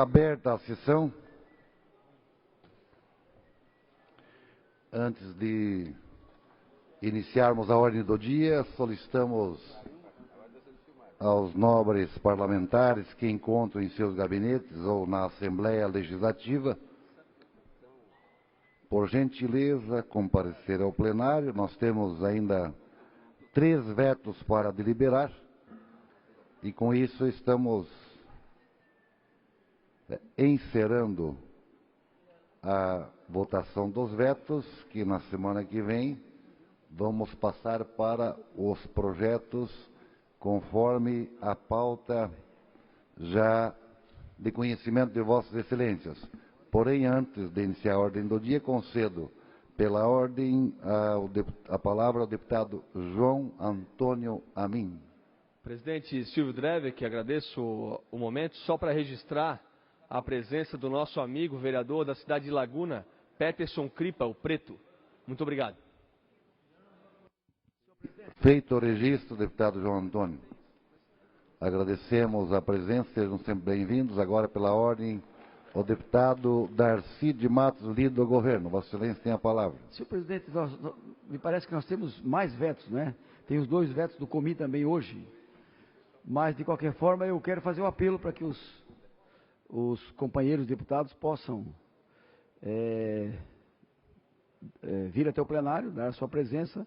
Aberta a sessão. Antes de iniciarmos a ordem do dia, solicitamos aos nobres parlamentares que encontram em seus gabinetes ou na Assembleia Legislativa, por gentileza, comparecer ao plenário. Nós temos ainda 3 vetos para deliberar e, com isso, estamos encerrando a votação dos vetos, que na semana que vem vamos passar para os projetos conforme a pauta já de conhecimento de Vossas Excelências. Porém, antes de iniciar a ordem do dia, concedo pela ordem a palavra ao deputado João Antônio Amin. Presidente Silvio Drever, que agradeço o momento, só para registrar a presença do nosso amigo vereador da cidade de Laguna, Peterson Cripa, o Preto. Muito obrigado. Feito o registro, deputado João Antônio. Agradecemos a presença, sejam sempre bem-vindos. Agora, pela ordem, o deputado Darcy de Matos Lido do Governo. Vossa Excelência tem a palavra. Senhor presidente, me parece que nós temos mais vetos, né? Tem os 2 vetos do COMI também hoje. Mas, de qualquer forma, eu quero fazer um apelo para que os companheiros deputados possam vir até o plenário, dar a sua presença,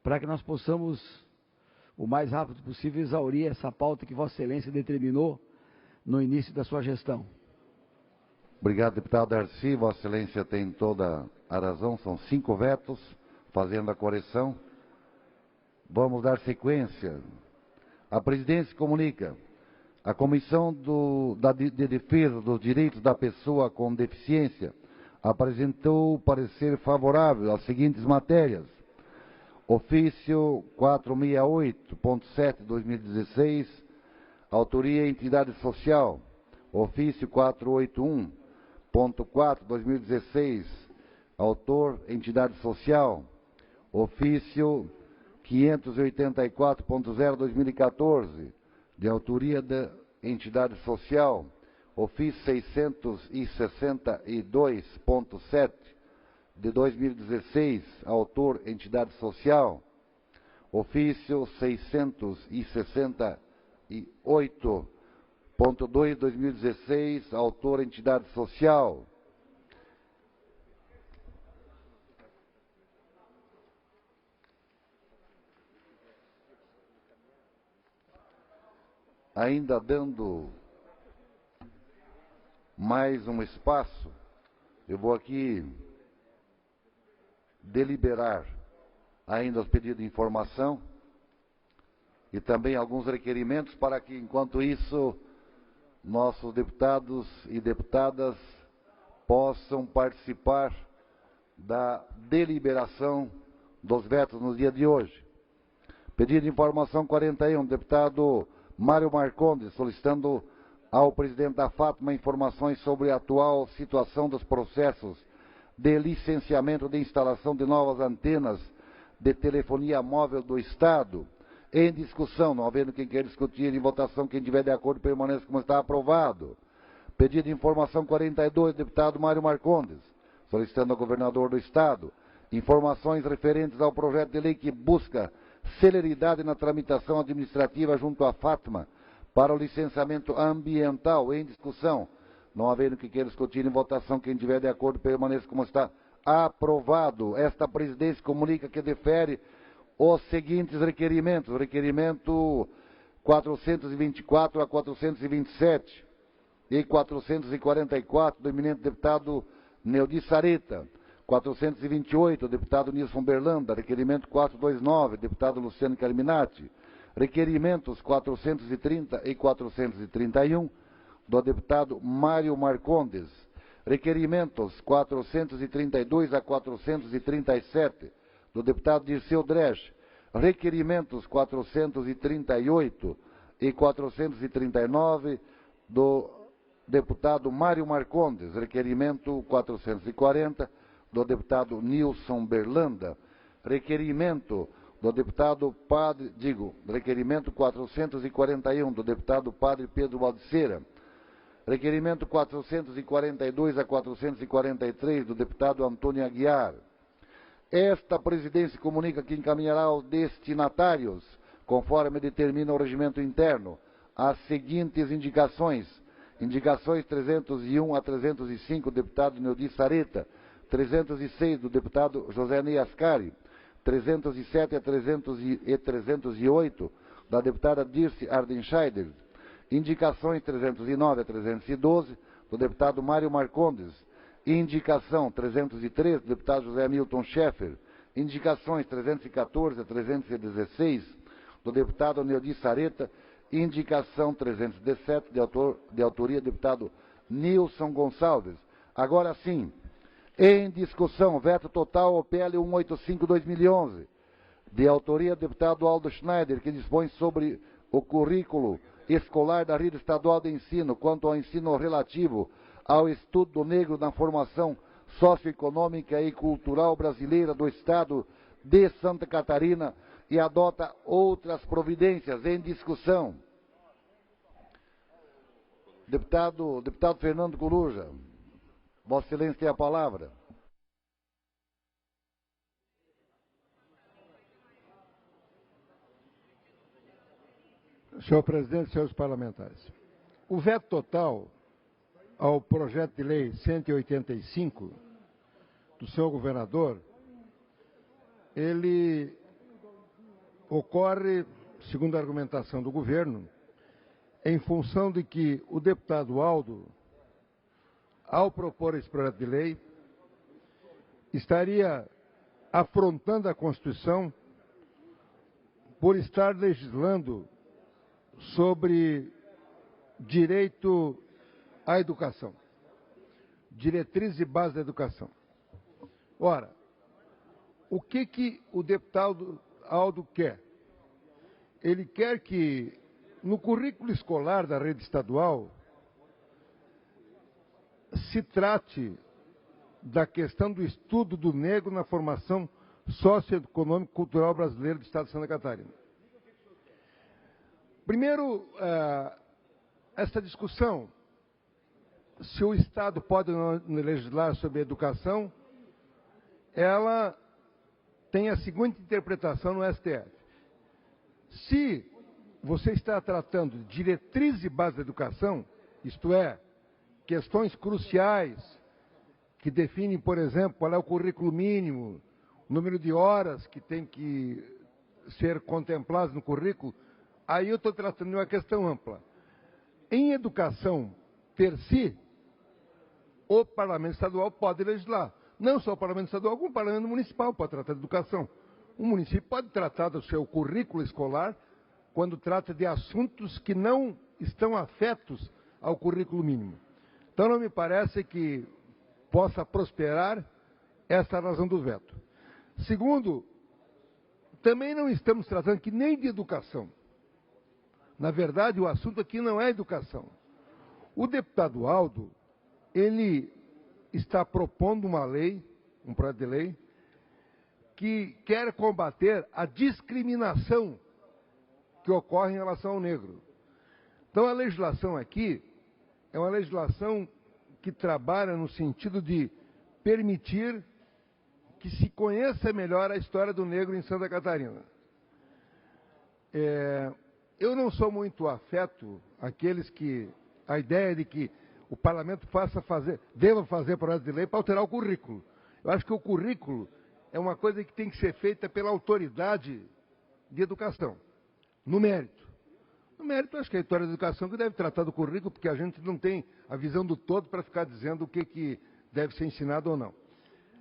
para que nós possamos, o mais rápido possível, exaurir essa pauta que Vossa Excelência determinou no início da sua gestão. Obrigado, deputado Darcy. Vossa Excelência tem toda a razão. São 5 vetos, fazendo a correção. Vamos dar sequência. A presidência comunica. A Comissão de Defesa dos Direitos da Pessoa com Deficiência apresentou parecer favorável às seguintes matérias. Ofício 468.7/2016, autoria entidade social. Ofício 481.4/2016, autor entidade social. Ofício 584.0/2014, de autoria da entidade social. Ofício 662.7 de 2016, autor entidade social. Ofício 668.2 de 2016, autor entidade social. Ainda dando mais um espaço, eu vou aqui deliberar ainda os pedidos de informação e também alguns requerimentos para que, enquanto isso, nossos deputados e deputadas possam participar da deliberação dos vetos no dia de hoje. Pedido de informação 41, deputado Mário Marcondes, solicitando ao presidente da Fátima informações sobre a atual situação dos processos de licenciamento de instalação de novas antenas de telefonia móvel do Estado. Em discussão, não havendo quem queira discutir, em votação, quem tiver de acordo permaneça como está aprovado. Pedido de informação 42, deputado Mário Marcondes, solicitando ao governador do Estado informações referentes ao projeto de lei que busca celeridade na tramitação administrativa junto à Fátima para o licenciamento ambiental. Em discussão, não havendo que queira discutir, em votação, quem tiver de acordo permaneça como está aprovado. Esta presidência comunica que defere os seguintes requerimentos. Requerimento 424 a 427 e 444 do eminente deputado Neudi Sareta. 428, deputado Nilson Berlanda. Requerimento 429, deputado Luciano Carminati. Requerimentos 430 e 431, do deputado Mário Marcondes. Requerimentos 432 a 437, do deputado Dirceu Dresch. Requerimentos 438 e 439, do deputado Mário Marcondes. Requerimento 440, do deputado Nilson Berlanda. Requerimento do deputado requerimento 441, do deputado Padre Pedro Baldiceira. Requerimento 442 a 443 do deputado Antônio Aguiar. Esta presidência comunica que encaminhará aos destinatários, conforme determina o regimento interno, as seguintes indicações. Indicações 301 a 305 do deputado Neudi Sareta, 306 do deputado José Ney Ascari, 307 a 308 da deputada Dirce Ardenscheider, indicações 309 a 312 do deputado Mário Marcondes, indicação 303 do deputado José Milton Schaeffer, indicações 314 a 316 do deputado Neudi Sareta, indicação 317 de autoria do deputado Nilson Gonçalves. Agora sim, em discussão, veto total ao PL 185/2011, de autoria do deputado Aldo Schneider, que dispõe sobre o currículo escolar da Rede Estadual de Ensino quanto ao ensino relativo ao estudo do negro na formação socioeconômica e cultural brasileira do Estado de Santa Catarina e adota outras providências. Em discussão. Deputado Fernando Coruja, Vossa Excelência tem a palavra. Senhor presidente, senhores parlamentares, o veto total ao projeto de lei 185 do senhor governador, ele ocorre, segundo a argumentação do governo, em função de que o deputado Aldo, ao propor esse projeto de lei, estaria afrontando a Constituição por estar legislando sobre direito à educação, diretrizes e bases da educação. Ora, o que o deputado Aldo quer? Ele quer que, no currículo escolar da rede estadual, se trate da questão do estudo do negro na formação socioeconômica e cultural brasileira do Estado de Santa Catarina. Primeiro, essa discussão, se o Estado pode legislar sobre a educação, ela tem a seguinte interpretação no STF. Se você está tratando de diretrizes e bases da educação, isto é, questões cruciais que definem, por exemplo, qual é o currículo mínimo, o número de horas que tem que ser contempladas no currículo, aí eu estou tratando de uma questão ampla. Em educação per si, o Parlamento Estadual pode legislar. Não só o Parlamento Estadual, como o Parlamento Municipal pode tratar de educação. O município pode tratar do seu currículo escolar quando trata de assuntos que não estão afetos ao currículo mínimo. Então não me parece que possa prosperar essa razão do veto. Segundo, também não estamos tratando aqui nem de educação. Na verdade, o assunto aqui não é educação. O deputado Aldo, ele está propondo uma lei, um projeto de lei, que quer combater a discriminação que ocorre em relação ao negro. Então, a legislação aqui é uma legislação que trabalha no sentido de permitir que se conheça melhor a história do negro em Santa Catarina. Eu não sou muito afeto àqueles que... a ideia de que o parlamento deva fazer projeto de lei para alterar o currículo. Eu acho que o currículo é uma coisa que tem que ser feita pela autoridade de educação, no mérito. No mérito, acho que é a história da educação que deve tratar do currículo, porque a gente não tem a visão do todo para ficar dizendo o que deve ser ensinado ou não.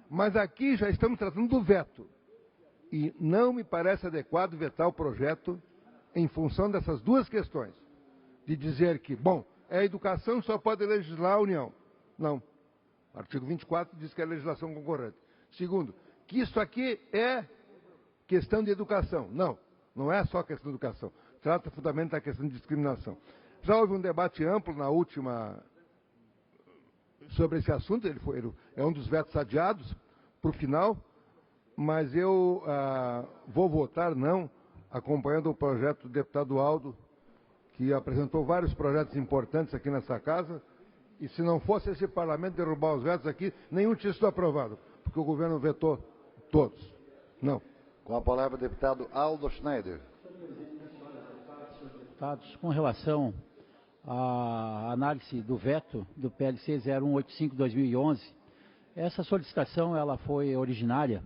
Mas aqui já estamos tratando do veto. E não me parece adequado vetar o projeto em função dessas duas questões. De dizer que, bom, a educação só pode legislar a União. Não. O artigo 24 diz que é legislação concorrente. Segundo, que isso aqui é questão de educação. Não, não é só questão de educação. Trata fundamentalmente da questão de discriminação. Já houve um debate amplo na última sobre esse assunto, é um dos vetos adiados para o final, mas eu vou votar não, acompanhando o projeto do deputado Aldo, que apresentou vários projetos importantes aqui nessa casa, E se não fosse esse parlamento derrubar os vetos aqui, nenhum tinha sido aprovado, porque o governo vetou todos. Não. Com a palavra, o deputado Aldo Schneider. Deputados, com relação à análise do veto do PLC 0185/2011, essa solicitação ela foi originária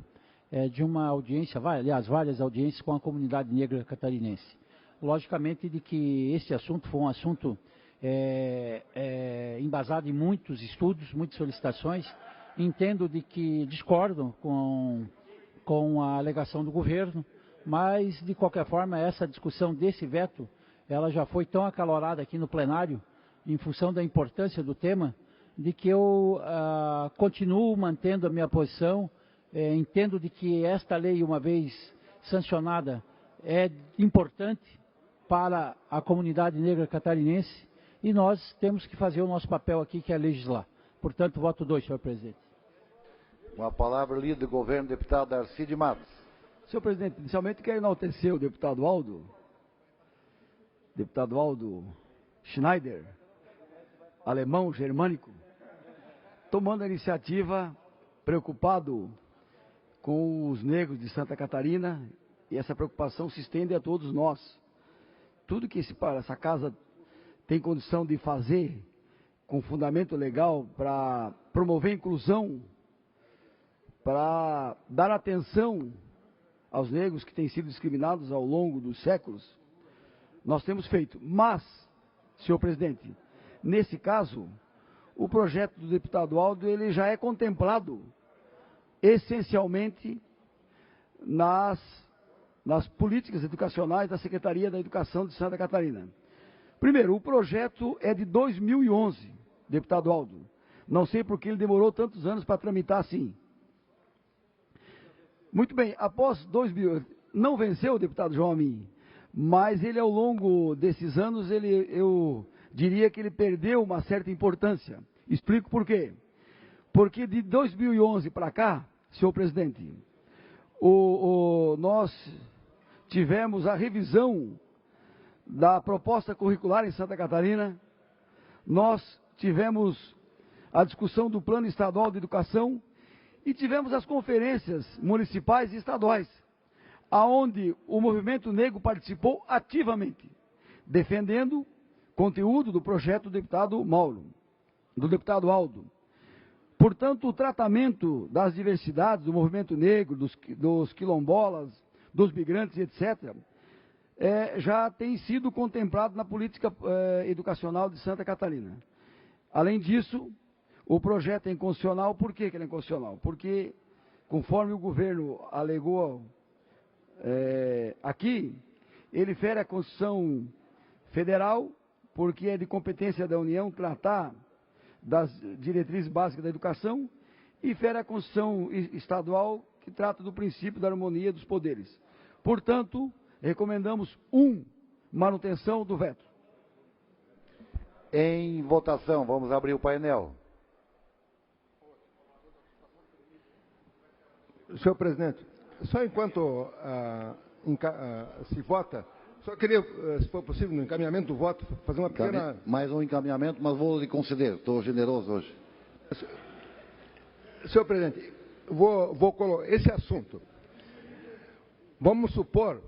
de uma audiência, aliás, várias audiências com a comunidade negra catarinense. Logicamente de que esse assunto foi um assunto embasado em muitos estudos, muitas solicitações. Entendo de que discordam com a alegação do governo, mas de qualquer forma essa discussão desse veto ela já foi tão acalorada aqui no plenário, em função da importância do tema, de que eu continuo mantendo a minha posição. Entendo de que esta lei, uma vez sancionada, é importante para a comunidade negra catarinense e nós temos que fazer o nosso papel aqui, que é legislar. Portanto, voto 2, senhor presidente. Com a palavra, o líder do governo, deputado Arcide Matos. Senhor presidente, inicialmente quero enaltecer o deputado Aldo Schneider, alemão, germânico, tomando a iniciativa, preocupado com os negros de Santa Catarina, e essa preocupação se estende a todos nós. Tudo que essa casa tem condição de fazer, com fundamento legal, para promover a inclusão, para dar atenção aos negros que têm sido discriminados ao longo dos séculos, nós temos feito. Mas, senhor presidente, nesse caso, o projeto do deputado Aldo ele já é contemplado essencialmente nas políticas educacionais da Secretaria da Educação de Santa Catarina. Primeiro, o projeto é de 2011, deputado Aldo. Não sei por que ele demorou tantos anos para tramitar assim. Muito bem, após 2000, não venceu o deputado João Amin, mas ele ao longo desses anos, eu diria que ele perdeu uma certa importância. Explico por quê. Porque de 2011 para cá, senhor presidente, nós tivemos a revisão da proposta curricular em Santa Catarina, nós tivemos a discussão do Plano Estadual de Educação e tivemos as conferências municipais e estaduais, aonde o movimento negro participou ativamente, defendendo conteúdo do projeto do deputado Aldo. Portanto, o tratamento das diversidades, do movimento negro, dos quilombolas, dos migrantes, etc., já tem sido contemplado na política educacional de Santa Catarina. Além disso, o projeto é inconstitucional. Por que ele é inconstitucional? Porque, conforme o governo alegou aqui, ele fere a Constituição Federal, porque é de competência da União tratar das diretrizes básicas da educação, e fere a Constituição Estadual, que trata do princípio da harmonia dos poderes. Portanto, recomendamos manutenção do veto. Em votação, vamos abrir o painel. Senhor presidente, só enquanto se vota, só queria, se for possível, no encaminhamento do voto, fazer uma pequena... Mais um encaminhamento, mas vou lhe conceder, estou generoso hoje. Senhor presidente, vou colocar esse assunto. Vamos supor,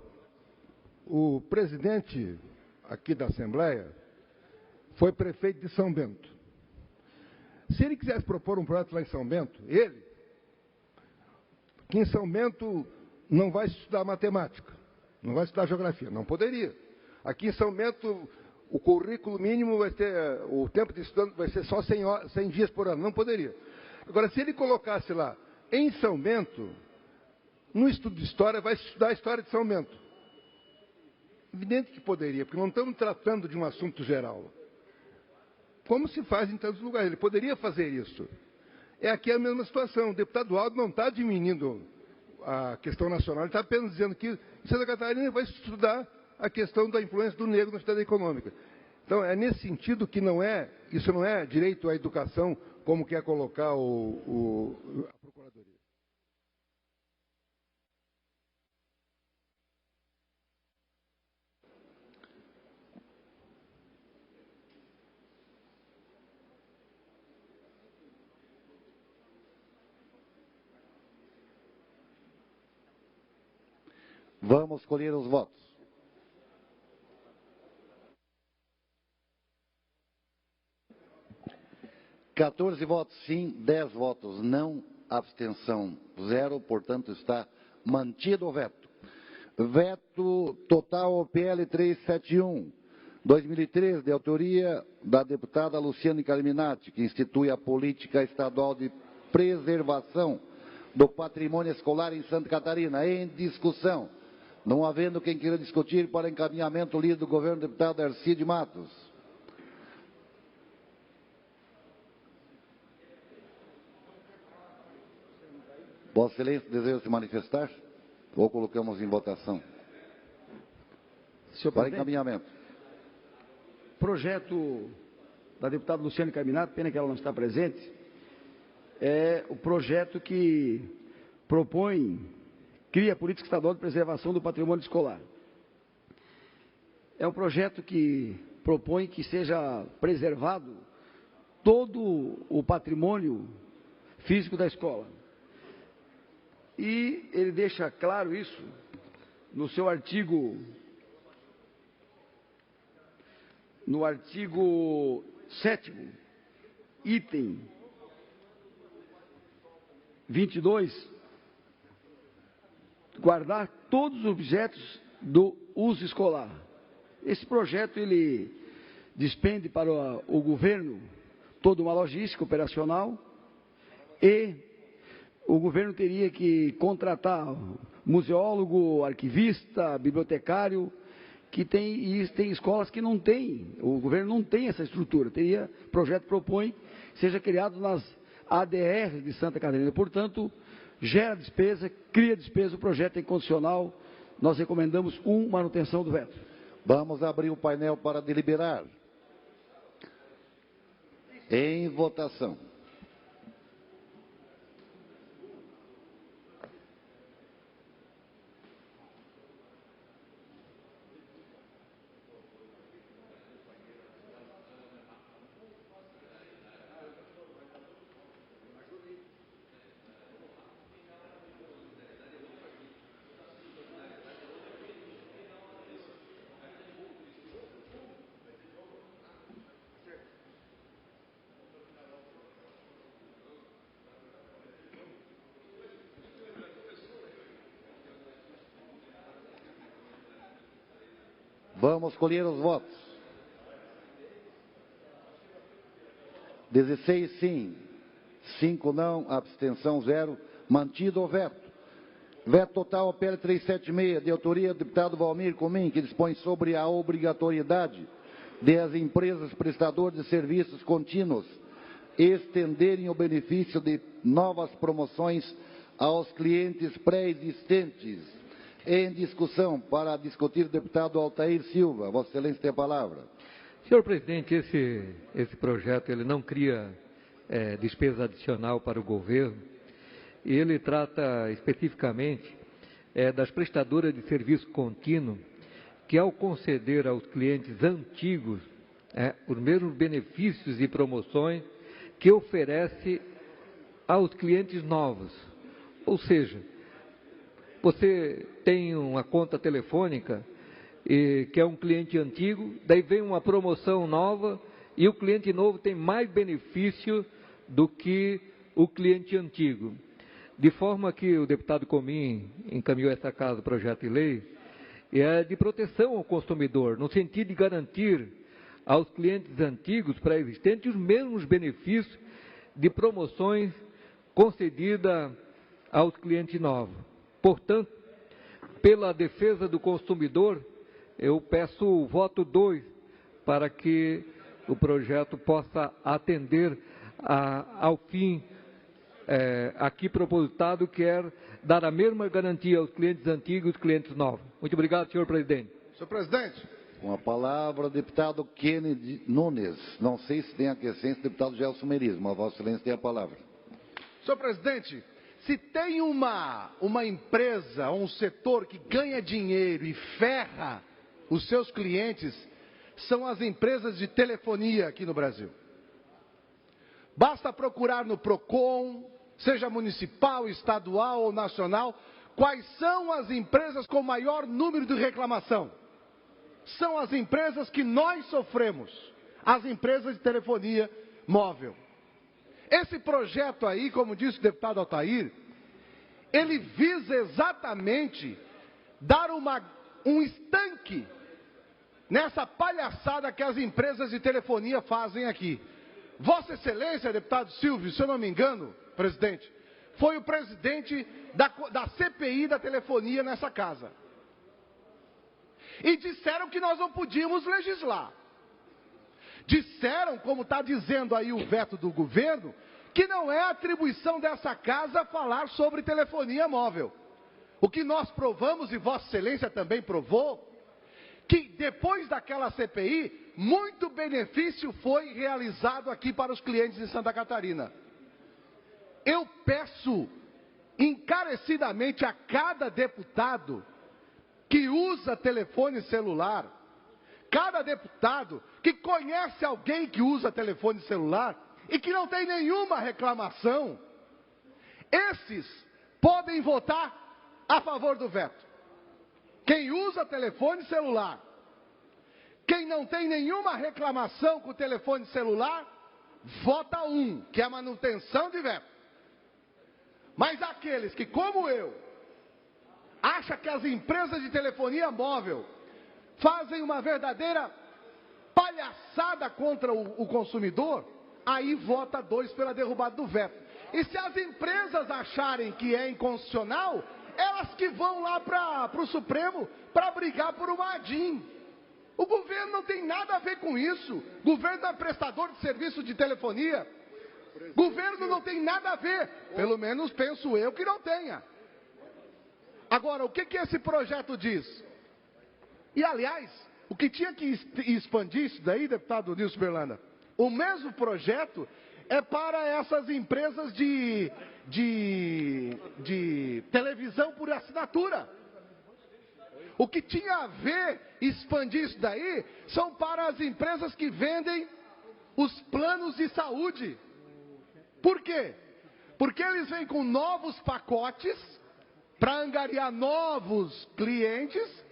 o presidente aqui da Assembleia foi prefeito de São Bento. Se ele quisesse propor um projeto lá em São Bento, que em São Bento não vai estudar matemática, não vai estudar geografia, não poderia. Aqui em São Bento, o currículo mínimo vai ter, o tempo de estudo vai ser só 100 dias por ano, não poderia. Agora, se ele colocasse lá, em São Bento, no estudo de história, vai estudar a história de São Bento. Evidente que poderia, porque não estamos tratando de um assunto geral. Como se faz em tantos lugares, ele poderia fazer isso. Aqui a mesma situação, o deputado Aldo não está diminuindo a questão nacional, ele está apenas dizendo que Santa Catarina vai estudar a questão da influência do negro na cidade econômica. Então, é nesse sentido que isso não é direito à educação, como quer colocar a Procuradoria. Vamos colher os votos. (14 votos sim, 10 votos não, abstenção 0, portanto está mantido o veto. Veto total ao PL 371, 2013, de autoria da deputada Luciane Carminati, que institui a política estadual de preservação do patrimônio escolar em Santa Catarina. Em discussão. Não havendo quem queira discutir, para encaminhamento líder do governo, deputado Arcide Matos. Vossa Excelência, deseja se manifestar? Ou colocamos em votação? Senhor Para presidente, encaminhamento. projeto da deputada Luciane Carminati, pena que ela não está presente, é o projeto que cria a política estadual de preservação do patrimônio escolar. É um projeto que propõe que seja preservado todo o patrimônio físico da escola. E ele deixa claro isso no seu artigo 7º, item 22, guardar todos os objetos do uso escolar. Esse projeto, ele despende para o governo toda uma logística operacional e o governo teria que contratar museólogo, arquivista, bibliotecário, e tem escolas que não têm, o governo não tem essa estrutura. O projeto propõe que seja criado nas ADR de Santa Catarina. Portanto, gera despesa, cria despesa, o projeto é incondicional. Nós recomendamos manutenção do veto. Vamos abrir o painel para deliberar. Em votação. Vamos colher os votos. 16 sim, 5 não, abstenção 0, mantido o veto. Veto total ao PL 376, de autoria do deputado Valmir Comim, que dispõe sobre a obrigatoriedade de as empresas prestadoras de serviços contínuos estenderem o benefício de novas promoções aos clientes pré-existentes. Em discussão, para discutir, o deputado Altair Silva. Vossa Excelência tem a palavra. Senhor presidente, esse projeto ele não cria despesa adicional para o governo. Ele trata especificamente das prestadoras de serviço contínuo que, ao conceder aos clientes antigos os mesmos benefícios e promoções que oferece aos clientes novos. Ou seja, você tem uma conta telefônica que é um cliente antigo, daí vem uma promoção nova e o cliente novo tem mais benefício do que o cliente antigo. De forma que o deputado Comim encaminhou essa casa do projeto de lei de proteção ao consumidor, no sentido de garantir aos clientes antigos pré-existentes os mesmos benefícios de promoções concedidas aos clientes novos. Portanto, pela defesa do consumidor, eu peço o voto 2 para que o projeto possa atender ao fim aqui propositado, que é dar a mesma garantia aos clientes antigos e aos clientes novos. Muito obrigado, senhor presidente. Senhor presidente. Com a palavra, o deputado Kennedy Nunes. Não sei se tem aquiescência, o deputado Gelson Meriz, mas Vossa Excelência tem a palavra. Senhor presidente, se tem uma empresa, um setor que ganha dinheiro e ferra os seus clientes, são as empresas de telefonia aqui no Brasil. Basta procurar no PROCON, seja municipal, estadual ou nacional, quais são as empresas com maior número de reclamação? São as empresas que nós sofremos, as empresas de telefonia móvel. Esse projeto aí, como disse o deputado Altair, ele visa exatamente dar um estanque nessa palhaçada que as empresas de telefonia fazem aqui. Vossa Excelência, deputado Silvio, se eu não me engano, presidente, foi o presidente da CPI da telefonia nessa casa. E disseram que nós não podíamos legislar. Disseram, como está dizendo aí o veto do governo, que não é atribuição dessa casa falar sobre telefonia móvel. O que nós provamos, e Vossa Excelência também provou, que depois daquela CPI, muito benefício foi realizado aqui para os clientes de Santa Catarina. Eu peço encarecidamente a cada deputado que usa telefone celular, cada deputado que conhece alguém que usa telefone celular e que não tem nenhuma reclamação, esses podem votar a favor do veto. Quem usa telefone celular, quem não tem nenhuma reclamação com o telefone celular, vota 1, que é a manutenção de veto. Mas aqueles que, como eu, acham que as empresas de telefonia móvel fazem uma verdadeira palhaçada contra o consumidor, aí vota 2 pela derrubada do veto. E se as empresas acharem que é inconstitucional, elas que vão lá para o Supremo para brigar por uma ADIM. O governo não tem nada a ver com isso. O governo é prestador de serviço de telefonia. O governo não tem nada a ver. Pelo menos penso eu que não tenha. Agora, o que esse projeto diz? E, aliás, o que tinha que expandir isso daí, deputado Nilson Berlanda, o mesmo projeto é para essas empresas de televisão por assinatura. O que tinha a ver expandir isso daí são para as empresas que vendem os planos de saúde. Por quê? Porque eles vêm com novos pacotes para angariar novos clientes,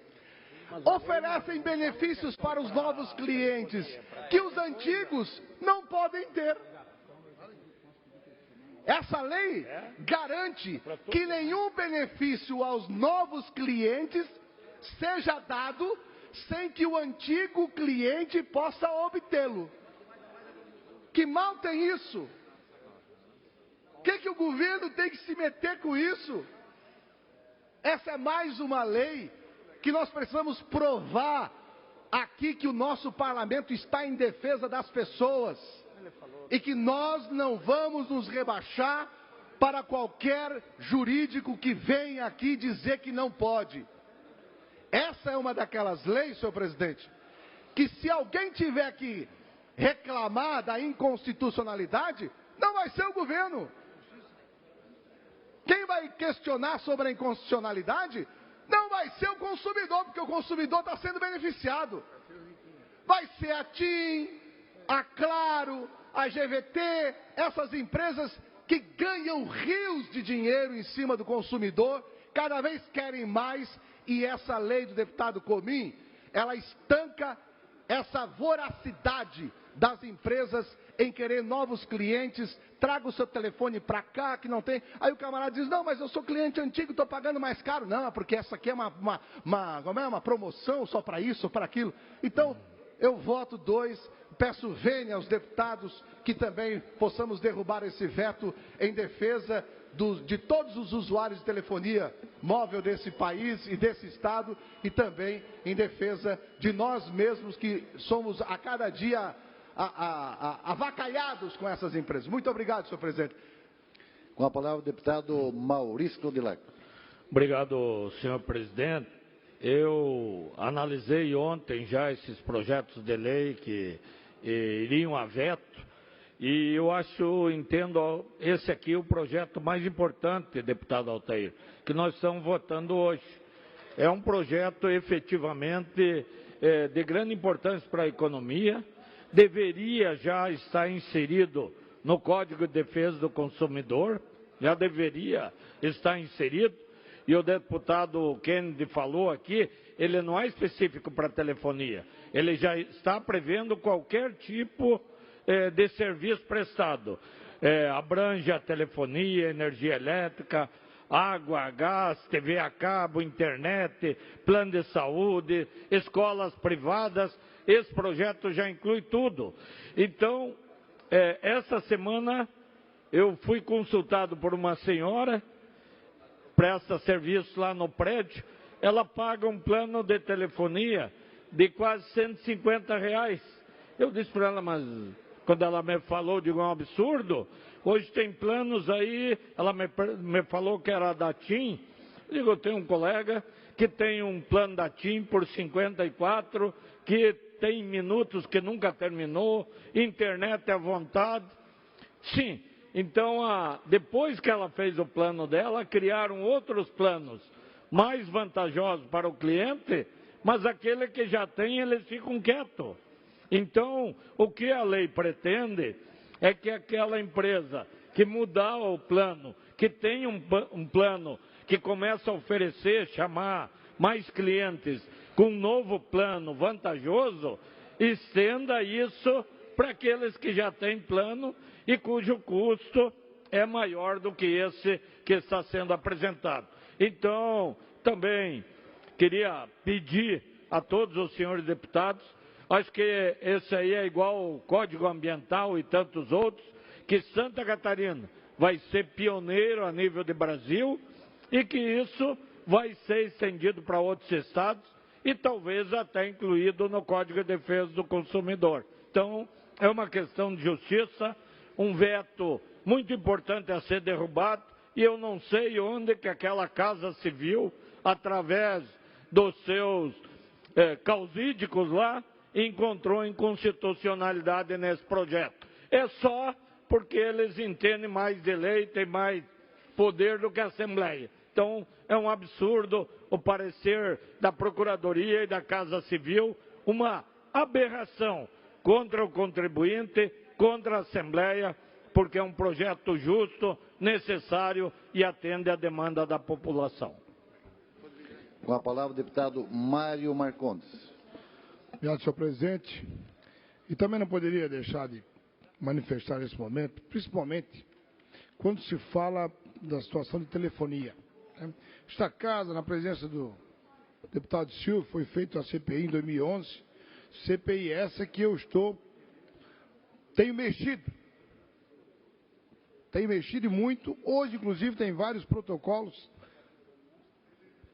oferecem benefícios para os novos clientes que os antigos não podem ter. Essa lei garante que nenhum benefício aos novos clientes seja dado sem que o antigo cliente possa obtê-lo. Que mal tem isso? O que o governo tem que se meter com isso? Essa é mais uma lei que nós precisamos provar aqui que o nosso parlamento está em defesa das pessoas e que nós não vamos nos rebaixar para qualquer jurídico que venha aqui dizer que não pode. Essa é uma daquelas leis, senhor presidente, que se alguém tiver que reclamar da inconstitucionalidade, não vai ser o governo. Quem vai questionar sobre a inconstitucionalidade não vai ser o consumidor, porque o consumidor está sendo beneficiado. Vai ser a TIM, a Claro, a GVT, essas empresas que ganham rios de dinheiro em cima do consumidor, cada vez querem mais, e essa lei do deputado Comim, ela estanca essa voracidade das empresas em querer novos clientes. Traga o seu telefone para cá, que não tem. Aí o camarada diz, não, mas eu sou cliente antigo, estou pagando mais caro. Não, porque essa aqui é uma promoção só para isso, ou para aquilo. Então, eu voto 2, peço vênia aos deputados que também possamos derrubar esse veto em defesa de todos os usuários de telefonia móvel desse país e desse estado, e também em defesa de nós mesmos que somos a cada dia avacalhados com essas empresas. Muito obrigado, senhor presidente. Com a palavra o deputado Maurício Codilac. Obrigado, senhor presidente. Eu analisei ontem já esses projetos de lei que iriam a veto, e eu entendo esse aqui o projeto mais importante, deputado Altair, que nós estamos votando hoje. É um projeto efetivamente de grande importância para a economia, deveria já estar inserido no Código de Defesa do Consumidor, já deveria estar inserido, e o deputado Kennedy falou aqui, ele não é específico para telefonia. Ele já está prevendo qualquer tipo de serviço prestado. Abrange a telefonia, energia elétrica, água, gás, TV a cabo, internet, plano de saúde, escolas privadas. Esse projeto já inclui tudo. Então, essa semana eu fui consultado por uma senhora, presta serviço lá no prédio, ela paga um plano de telefonia de quase R$150. Eu disse para ela, mas quando ela me falou, digo, é um absurdo. Hoje tem planos aí, ela me falou que era da TIM. Eu digo, eu tenho um colega que tem um plano da TIM por 54, que tem minutos que nunca terminou, internet à vontade. Sim, então depois que ela fez o plano dela, criaram outros planos mais vantajosos para o cliente, mas aquele que já tem, eles ficam quietos. Então, o que a lei pretende é que aquela empresa que mudar o plano, que tem um plano que começa a oferecer, chamar mais clientes com um novo plano vantajoso, estenda isso para aqueles que já têm plano e cujo custo é maior do que esse que está sendo apresentado. Então, também queria pedir a todos os senhores deputados, acho que esse aí é igual ao Código Ambiental e tantos outros, que Santa Catarina vai ser pioneiro a nível de Brasil e que isso vai ser estendido para outros estados e talvez até incluído no Código de Defesa do Consumidor. Então, é uma questão de justiça, um veto muito importante a ser derrubado, e eu não sei onde que aquela Casa Civil, através dos seus causídicos lá, encontrou inconstitucionalidade nesse projeto. É só porque eles entendem mais de lei, têm mais poder do que a Assembleia. Então, é um absurdo o parecer da Procuradoria e da Casa Civil, uma aberração contra o contribuinte, contra a Assembleia, porque é um projeto justo, necessário e atende à demanda da população. Com a palavra o deputado Mário Marcondes. Obrigado, senhor presidente. E também não poderia deixar de manifestar nesse momento, principalmente quando se fala da situação de telefonia. Esta casa, na presença do deputado Silvio, foi feita a CPI em 2011, CPI essa que eu tenho mexido muito. Hoje, inclusive, tem vários protocolos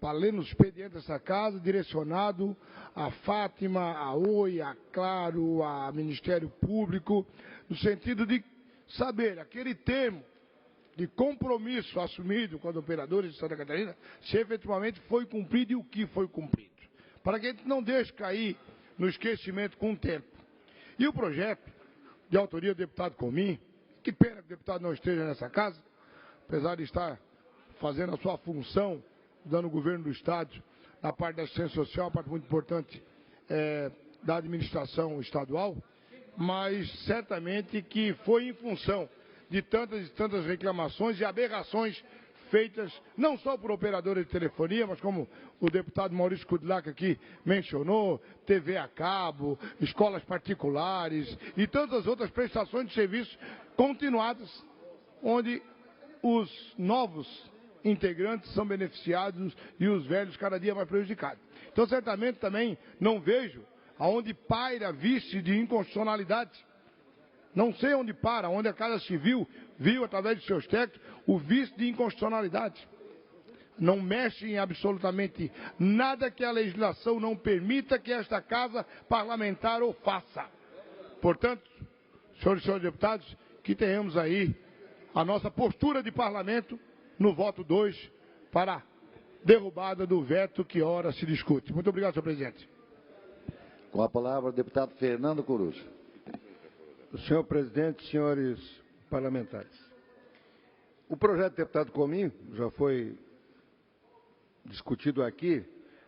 para ler no expediente dessa casa, direcionado a Fátima, a Oi, a Claro, a Ministério Público, no sentido de saber aquele termo de compromisso assumido com os operadores de Santa Catarina, se efetivamente foi cumprido e o que foi cumprido. Para que a gente não deixe cair no esquecimento com o tempo. E o projeto, de autoria do deputado Comim, que pena que o deputado não esteja nessa casa, apesar de estar fazendo a sua função, dando o governo do Estado, na parte da assistência social, parte muito importante da administração estadual, mas certamente que foi em função de tantas e tantas reclamações e aberrações feitas não só por operadores de telefonia, mas como o deputado Maurício Kudlak aqui mencionou, TV a cabo, escolas particulares e tantas outras prestações de serviços continuadas, onde os novos integrantes são beneficiados e os velhos cada dia mais prejudicados. Então, certamente também não vejo aonde paira vício de inconstitucionalidade. Não sei onde para, onde a Casa Civil viu, através de seus técnicos, o vício de inconstitucionalidade. Não mexe em absolutamente nada que a legislação não permita que esta Casa Parlamentar o faça. Portanto, senhores e senhores deputados, que tenhamos aí a nossa postura de parlamento no voto 2 para a derrubada do veto que ora se discute. Muito obrigado, senhor presidente. Com a palavra o deputado Fernando Coruja. Senhor presidente, senhores parlamentares. O projeto do deputado Comim, já foi discutido aqui,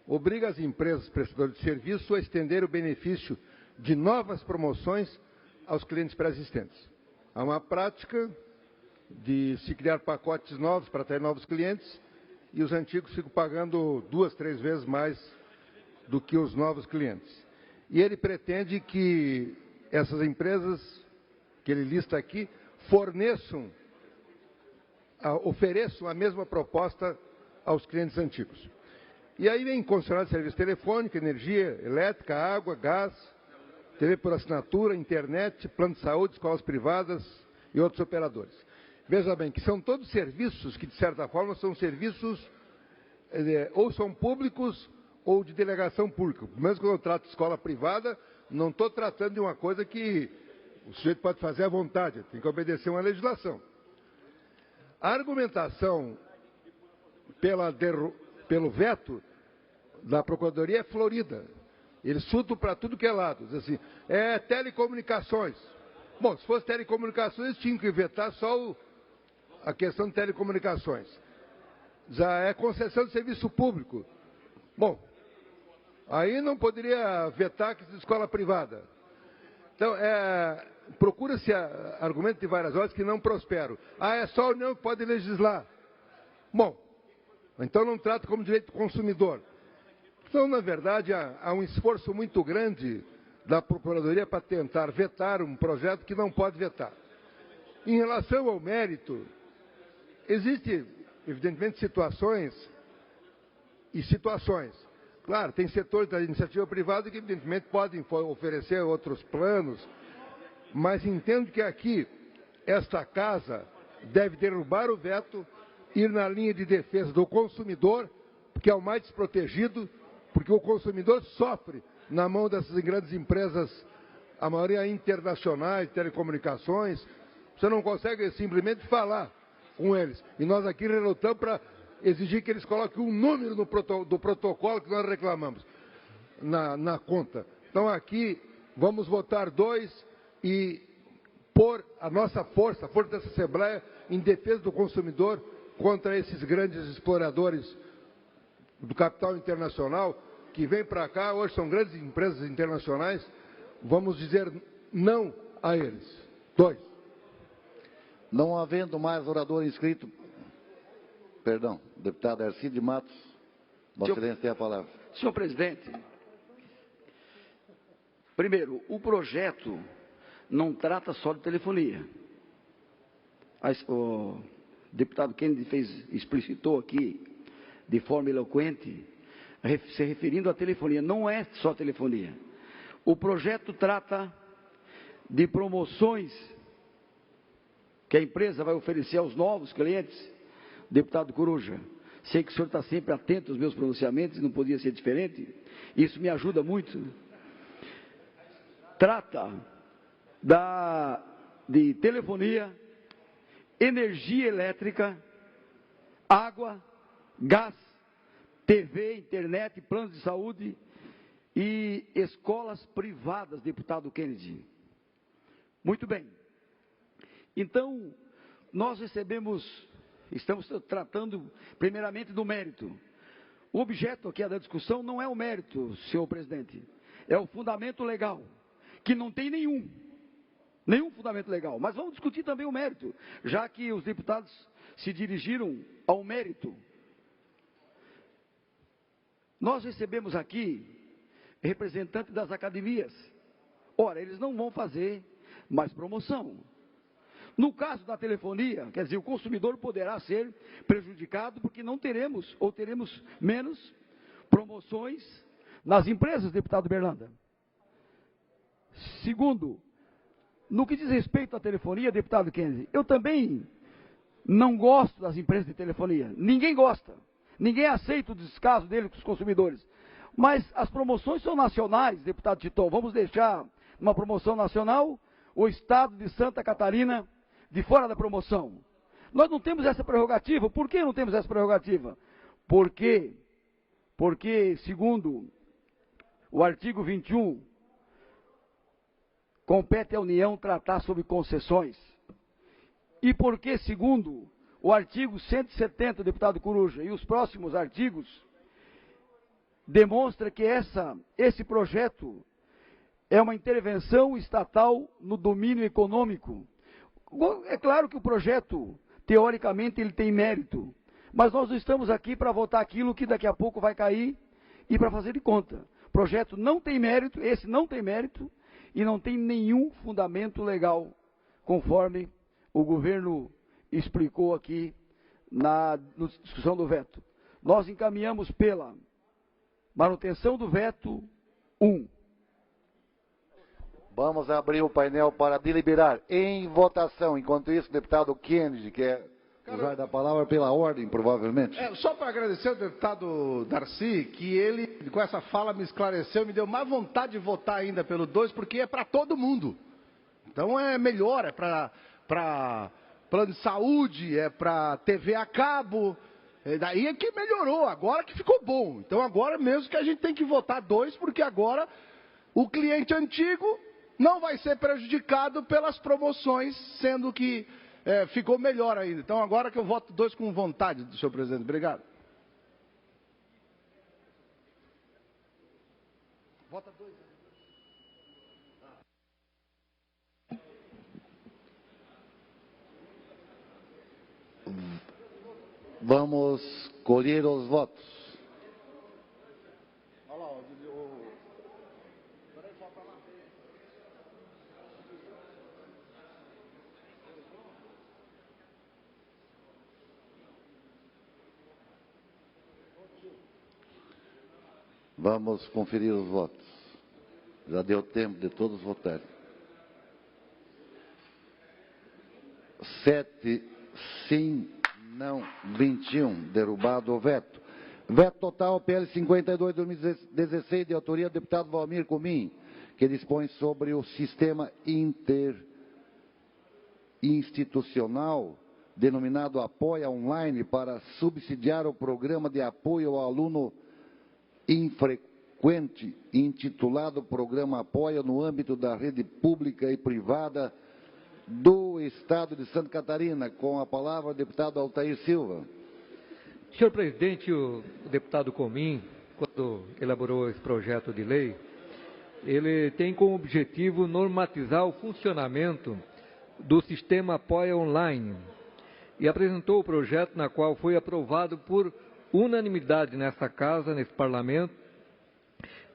obriga as empresas prestadoras de serviço a estender o benefício de novas promoções aos clientes pré-existentes. Há uma prática de se criar pacotes novos para atrair novos clientes e os antigos ficam pagando 2, 3 vezes mais do que os novos clientes. E ele pretende que essas empresas que ele lista aqui ofereçam a mesma proposta aos clientes antigos. E aí vem concessionário de serviço telefônico, energia elétrica, água, gás, TV por assinatura, internet, plano de saúde, escolas privadas e outros operadores. Veja bem, que são todos serviços que, de certa forma, são serviços ou são públicos ou de delegação pública. Mesmo quando eu trato de escola privada, não estou tratando de uma coisa que o sujeito pode fazer à vontade, tem que obedecer uma legislação. A argumentação pelo veto da Procuradoria é florida. Eles chutam para tudo que é lado. Diz assim, telecomunicações. Bom, se fosse telecomunicações, eles tinham que vetar só a questão de telecomunicações. Já é concessão de serviço público. Bom, aí não poderia vetar que de escola privada. Então, procura-se argumento de várias horas que não prosperam. É só a União que pode legislar. Bom, então não trata como direito do consumidor. Então, na verdade, há um esforço muito grande da Procuradoria para tentar vetar um projeto que não pode vetar. Em relação ao mérito, existem, evidentemente, situações e situações. Claro, tem setores da iniciativa privada que, evidentemente, podem oferecer outros planos, mas entendo que aqui, esta casa deve derrubar o veto, ir na linha de defesa do consumidor, que é o mais desprotegido, porque o consumidor sofre na mão dessas grandes empresas, a maioria internacionais, telecomunicações. Você não consegue simplesmente falar com eles. E nós aqui relutamos para exigir que eles coloquem um número do protocolo que nós reclamamos na conta. Então aqui vamos votar 2 e pôr a nossa força, a força dessa Assembleia, em defesa do consumidor contra esses grandes exploradores do capital internacional que vêm para cá, hoje são grandes empresas internacionais, vamos dizer não a eles. 2. Não havendo mais orador inscrito, perdão, deputado Ercílio Matos, Vossa Excelência tem a palavra. Senhor presidente, primeiro, o projeto não trata só de telefonia. O deputado Kennedy explicitou aqui, de forma eloquente, se referindo à telefonia. Não é só telefonia. O projeto trata de promoções que a empresa vai oferecer aos novos clientes. Deputado Coruja, sei que o senhor está sempre atento aos meus pronunciamentos, não podia ser diferente. Isso me ajuda muito. Trata de telefonia, energia elétrica, água, gás, TV, internet, planos de saúde e escolas privadas, deputado Kennedy. Muito bem. Então, nós estamos tratando primeiramente do mérito. O objeto aqui da discussão não é o mérito, senhor presidente, é o fundamento legal, que não tem nenhum fundamento legal. Mas vamos discutir também o mérito, já que os deputados se dirigiram ao mérito. Nós recebemos aqui representantes das academias. Ora, eles não vão fazer mais promoção. No caso da telefonia, quer dizer, o consumidor poderá ser prejudicado porque não teremos, ou teremos menos promoções nas empresas, deputado Berlanda. Segundo, no que diz respeito à telefonia, deputado Kennedy, eu também não gosto das empresas de telefonia. Ninguém gosta. Ninguém aceita o descaso dele com os consumidores. Mas as promoções são nacionais, deputado Titon. Vamos deixar uma promoção nacional o estado de Santa Catarina de fora da promoção. Nós não temos essa prerrogativa. Por que não temos essa prerrogativa? Porque, segundo o artigo 21, compete à União tratar sobre concessões. E porque, segundo o artigo 170, deputado Coruja, e os próximos artigos, demonstra que esse projeto é uma intervenção estatal no domínio econômico. É claro que o projeto, teoricamente, ele tem mérito, Mas nós não estamos aqui para votar aquilo que daqui a pouco vai cair e para fazer de conta. O projeto não tem mérito, esse não tem mérito e não tem nenhum fundamento legal, conforme o governo explicou aqui na discussão do veto. Nós encaminhamos pela manutenção do veto 1. Vamos abrir o painel para deliberar em votação. Enquanto isso, o deputado Kennedy quer usar da palavra pela ordem, provavelmente. Só para agradecer ao deputado Darcy, que ele, com essa fala, me esclareceu, me deu mais vontade de votar ainda pelo 2, porque é para todo mundo. Então é melhor, é para plano de saúde, é para TV a cabo. Daí é que melhorou, agora que ficou bom. Então agora mesmo que a gente tem que votar 2, porque agora o cliente antigo não vai ser prejudicado pelas promoções, sendo que ficou melhor ainda. Então agora que eu voto 2 com vontade, senhor presidente. Obrigado. Vota 2. Vamos colher os votos. Vamos conferir os votos. Já deu tempo de todos votarem. 7, sim, não, 21. Derrubado o veto. Veto total, PL 52, 2016, de autoria do deputado Valmir Comim, que dispõe sobre o sistema interinstitucional denominado Apoia Online para subsidiar o programa de apoio ao aluno infrequente, intitulado Programa Apoia no âmbito da rede pública e privada do Estado de Santa Catarina. Com a palavra, o deputado Altair Silva. Senhor presidente, o deputado Comim, quando elaborou esse projeto de lei, ele tem como objetivo normatizar o funcionamento do sistema Apoia Online e apresentou o projeto na qual foi aprovado por unanimidade nessa casa, nesse parlamento.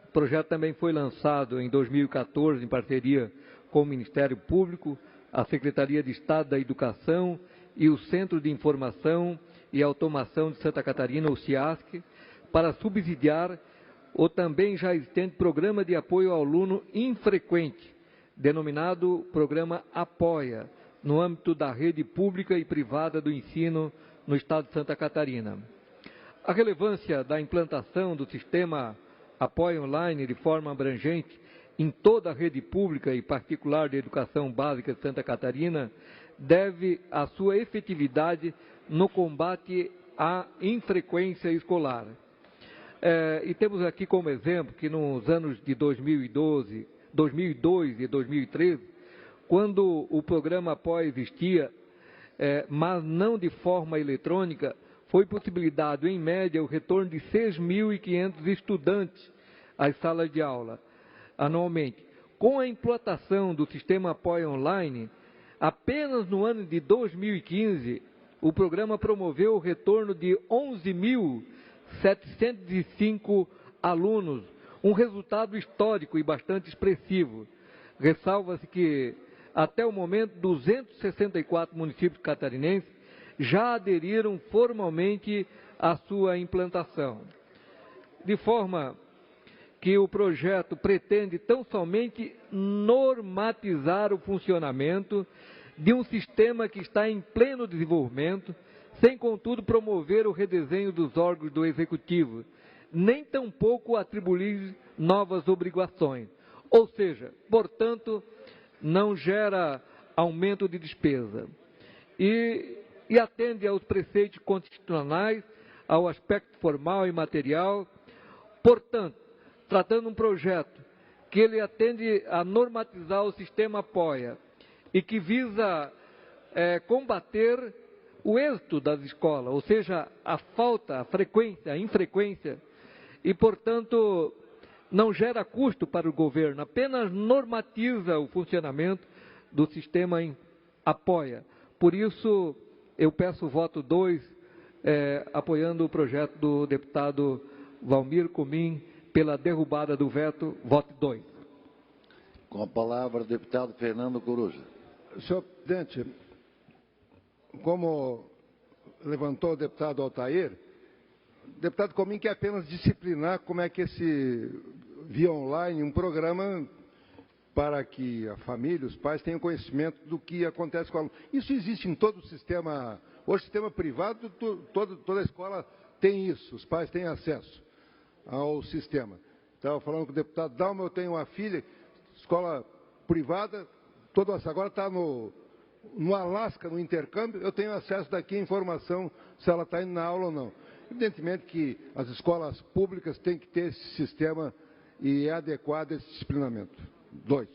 O projeto também foi lançado em 2014 em parceria com o Ministério Público, a Secretaria de Estado da Educação e o Centro de Informação e Automação de Santa Catarina, o CIASC, para subsidiar o também já existente Programa de Apoio ao Aluno Infrequente, denominado Programa Apoia, no âmbito da rede pública e privada do ensino no Estado de Santa Catarina. A relevância da implantação do sistema Apoia Online de forma abrangente em toda a rede pública e particular de educação básica de Santa Catarina deve à sua efetividade no combate à infrequência escolar. E temos aqui como exemplo que nos anos de 2002 e 2013, quando o programa Apoia existia, mas não de forma eletrônica, foi possibilitado, em média, o retorno de 6.500 estudantes às salas de aula anualmente. Com a implantação do sistema Apoia Online, apenas no ano de 2015, o programa promoveu o retorno de 11.705 alunos, um resultado histórico e bastante expressivo. Ressalva-se que, até o momento, 264 municípios catarinenses já aderiram formalmente à sua implantação. De forma que o projeto pretende tão somente normatizar o funcionamento de um sistema que está em pleno desenvolvimento, sem, contudo, promover o redesenho dos órgãos do Executivo, nem tampouco atribuir novas obrigações. Ou seja, portanto, não gera aumento de despesa. E atende aos preceitos constitucionais, ao aspecto formal e material. Portanto, tratando um projeto que ele atende a normatizar o sistema Apoia e que visa combater o êxito das escolas, ou seja, a falta, a frequência, a infrequência, e, portanto, não gera custo para o governo, apenas normatiza o funcionamento do sistema Apoia. Por isso, eu peço o voto 2 apoiando o projeto do deputado Valmir Comim pela derrubada do veto, vote 2. Com a palavra, o deputado Fernando Coruja. Senhor presidente, como levantou o deputado Altair, o deputado Comim quer apenas disciplinar como é que via online, um programa para que a família, os pais tenham conhecimento do que acontece com o aluno. Isso existe em todo o sistema, hoje sistema privado, toda a escola tem isso, os pais têm acesso ao sistema. Estava falando com o deputado Dalma, eu tenho uma filha, escola privada, agora está no Alasca, no intercâmbio, eu tenho acesso daqui à informação se ela está indo na aula ou não. Evidentemente que as escolas públicas têm que ter esse sistema e é adequado esse disciplinamento. 2.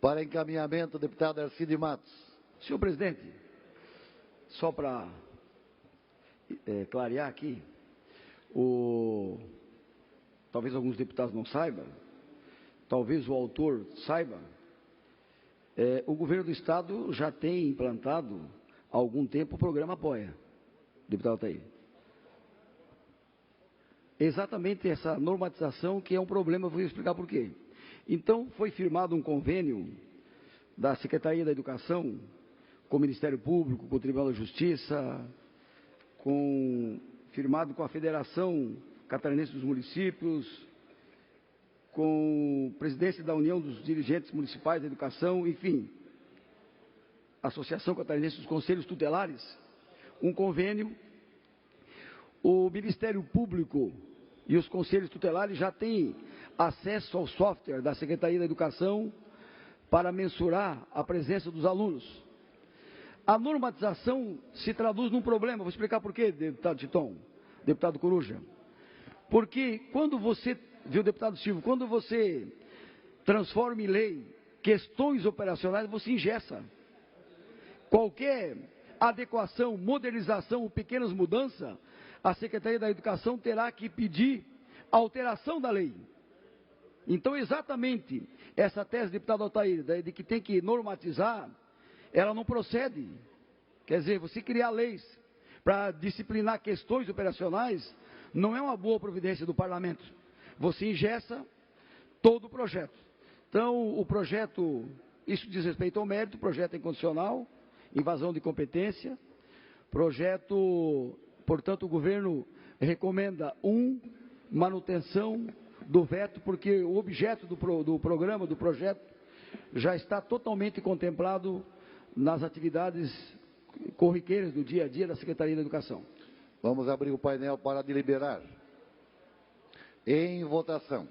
Para encaminhamento, deputado Arcides Matos. Senhor presidente, só para clarear aqui, talvez alguns deputados não saibam, talvez o autor saiba, o governo do Estado já tem implantado há algum tempo o programa Apoia, deputado Altair. Exatamente essa normatização que é um problema, vou explicar por quê. Então, foi firmado um convênio da Secretaria da Educação com o Ministério Público, com o Tribunal da Justiça, firmado com a Federação Catarinense dos Municípios, com a presidência da União dos Dirigentes Municipais da Educação, enfim, Associação Catarinense dos Conselhos Tutelares, um convênio. O Ministério Público e os Conselhos Tutelares já têm acesso ao software da Secretaria da Educação para mensurar a presença dos alunos. A normatização se traduz num problema, vou explicar por quê, deputado Titon, deputado Coruja. Porque quando você, viu, deputado Silvio, quando você transforma em lei questões operacionais, você engessa. Qualquer adequação, modernização ou pequenas mudanças, a Secretaria da Educação terá que pedir alteração da lei. Então, exatamente essa tese, deputado Altair, de que tem que normatizar, ela não procede. Quer dizer, você criar leis para disciplinar questões operacionais não é uma boa providência do parlamento. Você engessa todo o projeto. Então, o projeto, isso diz respeito ao mérito, o projeto é incondicional, invasão de competência, projeto, portanto, o governo recomenda manutenção do veto, porque o objeto do programa, do projeto, já está totalmente contemplado nas atividades corriqueiras do dia a dia da Secretaria da Educação. Vamos abrir o painel para deliberar. Em votação.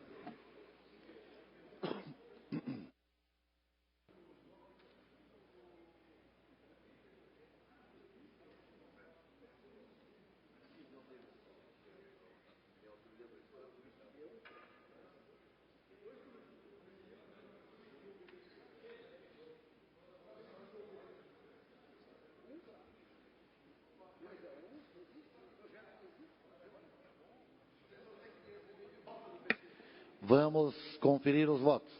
Vamos conferir os votos.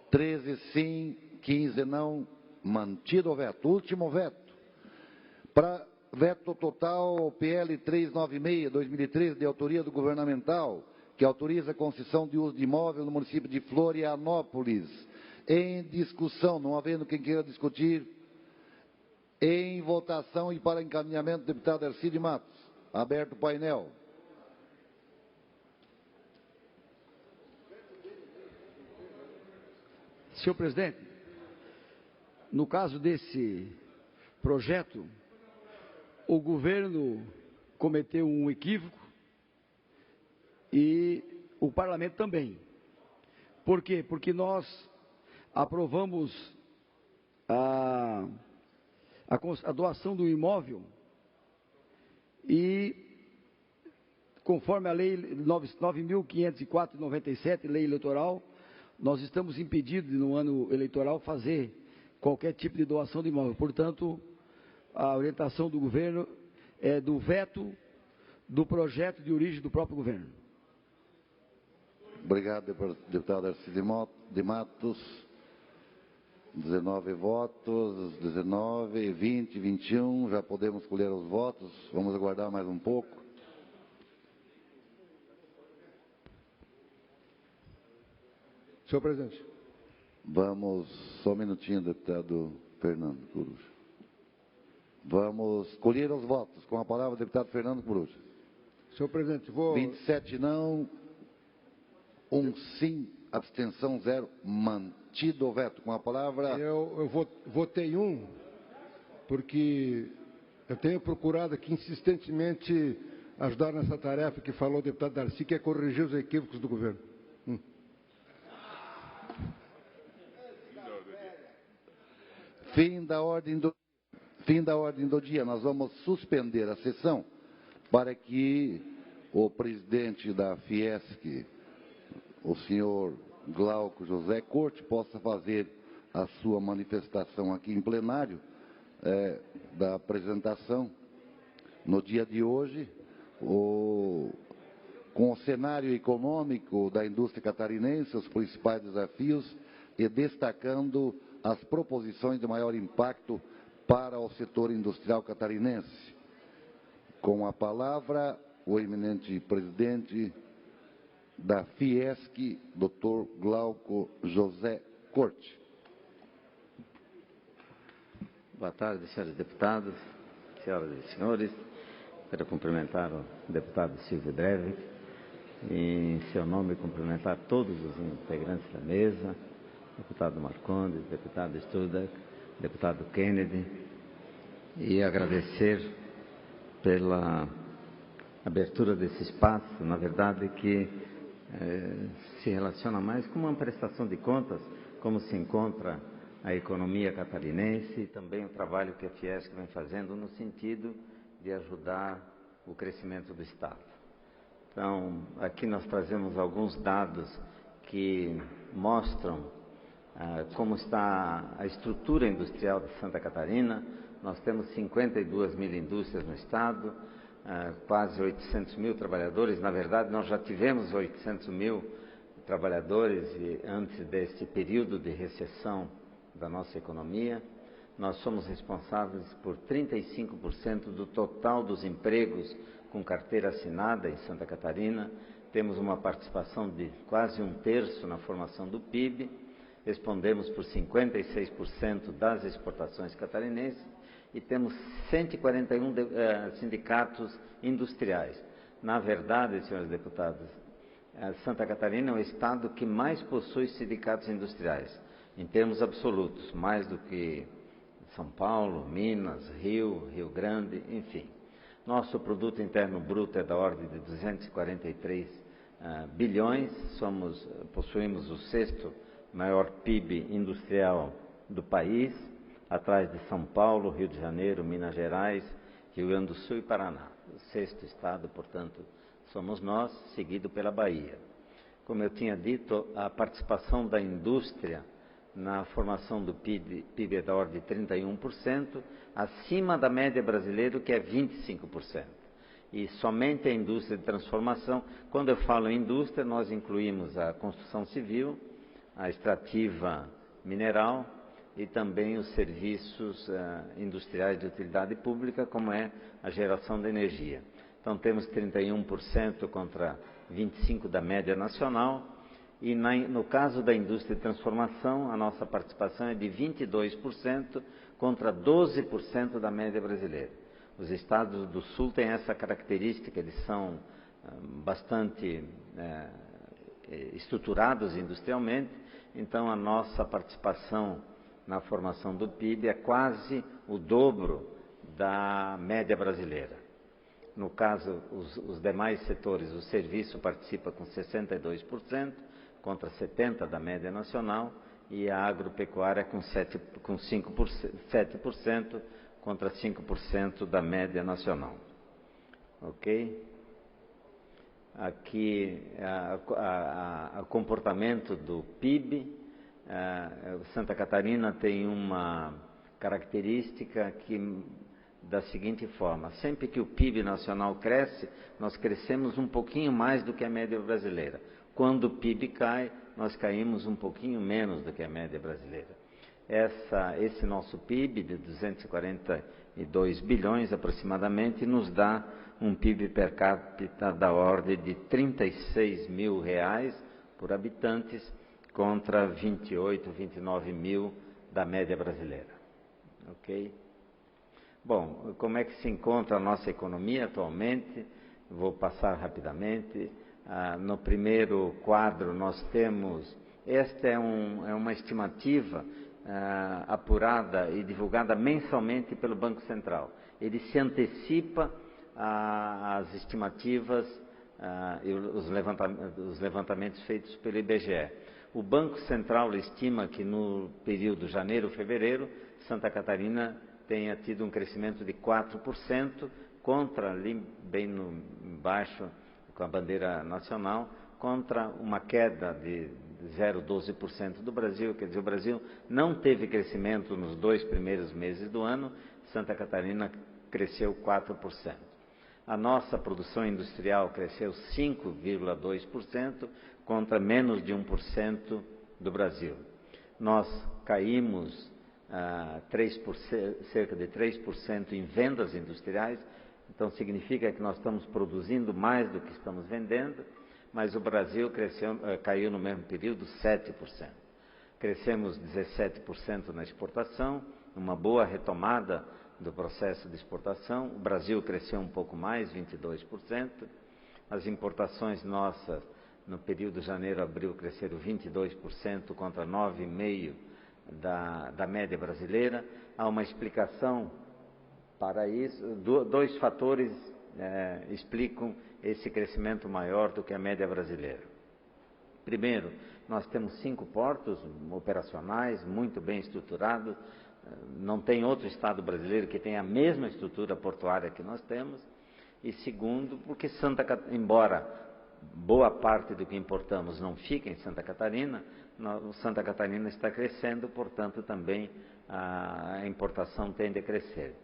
13 sim, 15 não, mantido o veto. Último veto. Para veto total PL 396/2013, de autoria do governamental, que autoriza a concessão de uso de imóvel no município de Florianópolis. Em discussão, não havendo quem queira discutir. Em votação e para encaminhamento, deputado Arcides Matos. Aberto o painel. Senhor presidente, no caso desse projeto, o governo cometeu um equívoco e o parlamento também. Por quê? Porque nós aprovamos a doação do imóvel e, conforme a lei 9.504/97, lei eleitoral, nós estamos impedidos, no ano eleitoral, fazer qualquer tipo de doação de imóvel. Portanto, a orientação do governo é do veto do projeto de origem do próprio governo. Obrigado, deputado Arcides de Matos. 19 votos, 19, 20, 21, já podemos colher os votos. Vamos aguardar mais um pouco. Senhor presidente. Vamos, só um minutinho, deputado Fernando Coruja. Vamos colher os votos. Com a palavra, deputado Fernando Coruja. Senhor presidente, vou... 27 não, 1 sim, abstenção 0, mantido o veto. Com a palavra... Eu votei porque eu tenho procurado aqui insistentemente ajudar nessa tarefa que falou o deputado Darcy, que é corrigir os equívocos do governo. Fim da ordem do dia. Nós vamos suspender a sessão para que o presidente da Fiesc, o senhor Glauco José Corte, possa fazer a sua manifestação aqui em plenário da apresentação no dia de hoje, com o cenário econômico da indústria catarinense, os principais desafios e destacando as proposições de maior impacto para o setor industrial catarinense. Com a palavra, o eminente presidente da Fiesc, Dr. Glauco José Corte. Boa tarde, senhores deputados, senhoras e senhores. Quero cumprimentar o deputado Silvio Dreve e, em seu nome, cumprimentar todos os integrantes da mesa, deputado Marcondes, deputado Studak, deputado Kennedy, e agradecer pela abertura desse espaço, na verdade, que se relaciona mais com uma prestação de contas, como se encontra a economia catarinense e também o trabalho que a Fiesc vem fazendo no sentido de ajudar o crescimento do Estado. Então, aqui nós trazemos alguns dados que mostram como está a estrutura industrial de Santa Catarina. Nós temos 52 mil indústrias no Estado, quase 800 mil trabalhadores. Na verdade, nós já tivemos 800 mil trabalhadores antes desse período de recessão da nossa economia. Nós somos responsáveis por 35% do total dos empregos com carteira assinada em Santa Catarina. Temos uma participação de quase 1/3 na formação do PIB. Respondemos por 56% das exportações catarinenses e temos 141 sindicatos industriais. Na verdade, senhores deputados, Santa Catarina é o estado que mais possui sindicatos industriais, em termos absolutos, mais do que São Paulo, Minas, Rio Grande, enfim. Nosso produto interno bruto é da ordem de 243 bilhões, possuímos o 6º maior PIB industrial do país, atrás de São Paulo, Rio de Janeiro, Minas Gerais, Rio Grande do Sul e Paraná. O 6º estado, portanto, somos nós, seguido pela Bahia. Como eu tinha dito, a participação da indústria na formação do PIB é da ordem de 31%, acima da média brasileira, que é 25%. E somente a indústria de transformação, quando eu falo em indústria, nós incluímos a construção civil, a extrativa mineral e também os serviços industriais de utilidade pública, como é a geração de energia. Então, temos 31% contra 25% da média nacional, e no caso da indústria de transformação, a nossa participação é de 22% contra 12% da média brasileira. Os estados do Sul têm essa característica, eles são bastante estruturados industrialmente, então a nossa participação na formação do PIB é quase o dobro da média brasileira. No caso, os demais setores, o serviço participa com 62%, contra 70% da média nacional, e a agropecuária com 7%, contra 5% da média nacional. Ok? Aqui, o comportamento do PIB. Santa Catarina tem uma característica da seguinte forma: sempre que o PIB nacional cresce, nós crescemos um pouquinho mais do que a média brasileira. Quando o PIB cai, nós caímos um pouquinho menos do que a média brasileira. esse nosso PIB de 242 bilhões aproximadamente nos dá um PIB per capita da ordem de R$36 mil por habitantes, contra 28, 29 mil da média brasileira. Ok? Bom, como é que se encontra a nossa economia atualmente? Vou passar rapidamente. No primeiro quadro nós temos, esta é uma estimativa apurada e divulgada mensalmente pelo Banco Central. Ele se antecipa às estimativas e os levantamentos feitos pelo IBGE. O Banco Central estima que no período janeiro-fevereiro, Santa Catarina tenha tido um crescimento de 4%, contra ali bem embaixo, com a bandeira nacional, contra uma queda de 0,12% do Brasil. Quer dizer, o Brasil não teve crescimento nos 2 primeiros meses do ano, Santa Catarina cresceu 4%. A nossa produção industrial cresceu 5,2%, contra menos de 1% do Brasil. Nós caímos cerca de 3% em vendas industriais, então significa que nós estamos produzindo mais do que estamos vendendo, mas o Brasil caiu no mesmo período 7%. Crescemos 17% na exportação, uma boa retomada do processo de exportação. O Brasil cresceu um pouco mais, 22%. As importações nossas, no período janeiro-abril, cresceram 22% contra 9,5% da média brasileira. Há uma explicação para isso. Dois fatores explicam esse crescimento maior do que a média brasileira. Primeiro, nós temos 5 portos operacionais, muito bem estruturados. Não tem outro estado brasileiro que tenha a mesma estrutura portuária que nós temos. E segundo, porque embora boa parte do que importamos não fique em Santa Catarina, Santa Catarina está crescendo, portanto também a importação tende a crescer.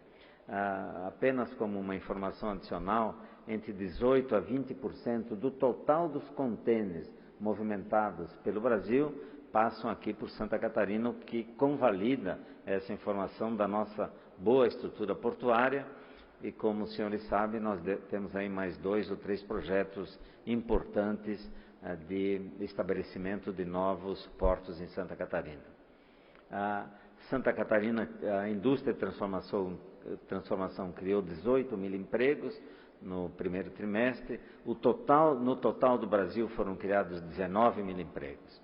Apenas como uma informação adicional, entre 18% a 20% do total dos contêineres movimentados pelo Brasil passam aqui por Santa Catarina, o que convalida essa informação da nossa boa estrutura portuária. E como os senhores sabem, nós temos aí mais 2 ou 3 projetos importantes de estabelecimento de novos portos em Santa Catarina. Santa Catarina, a indústria de transformação criou 18 mil empregos no primeiro trimestre. No total do Brasil foram criados 19 mil empregos.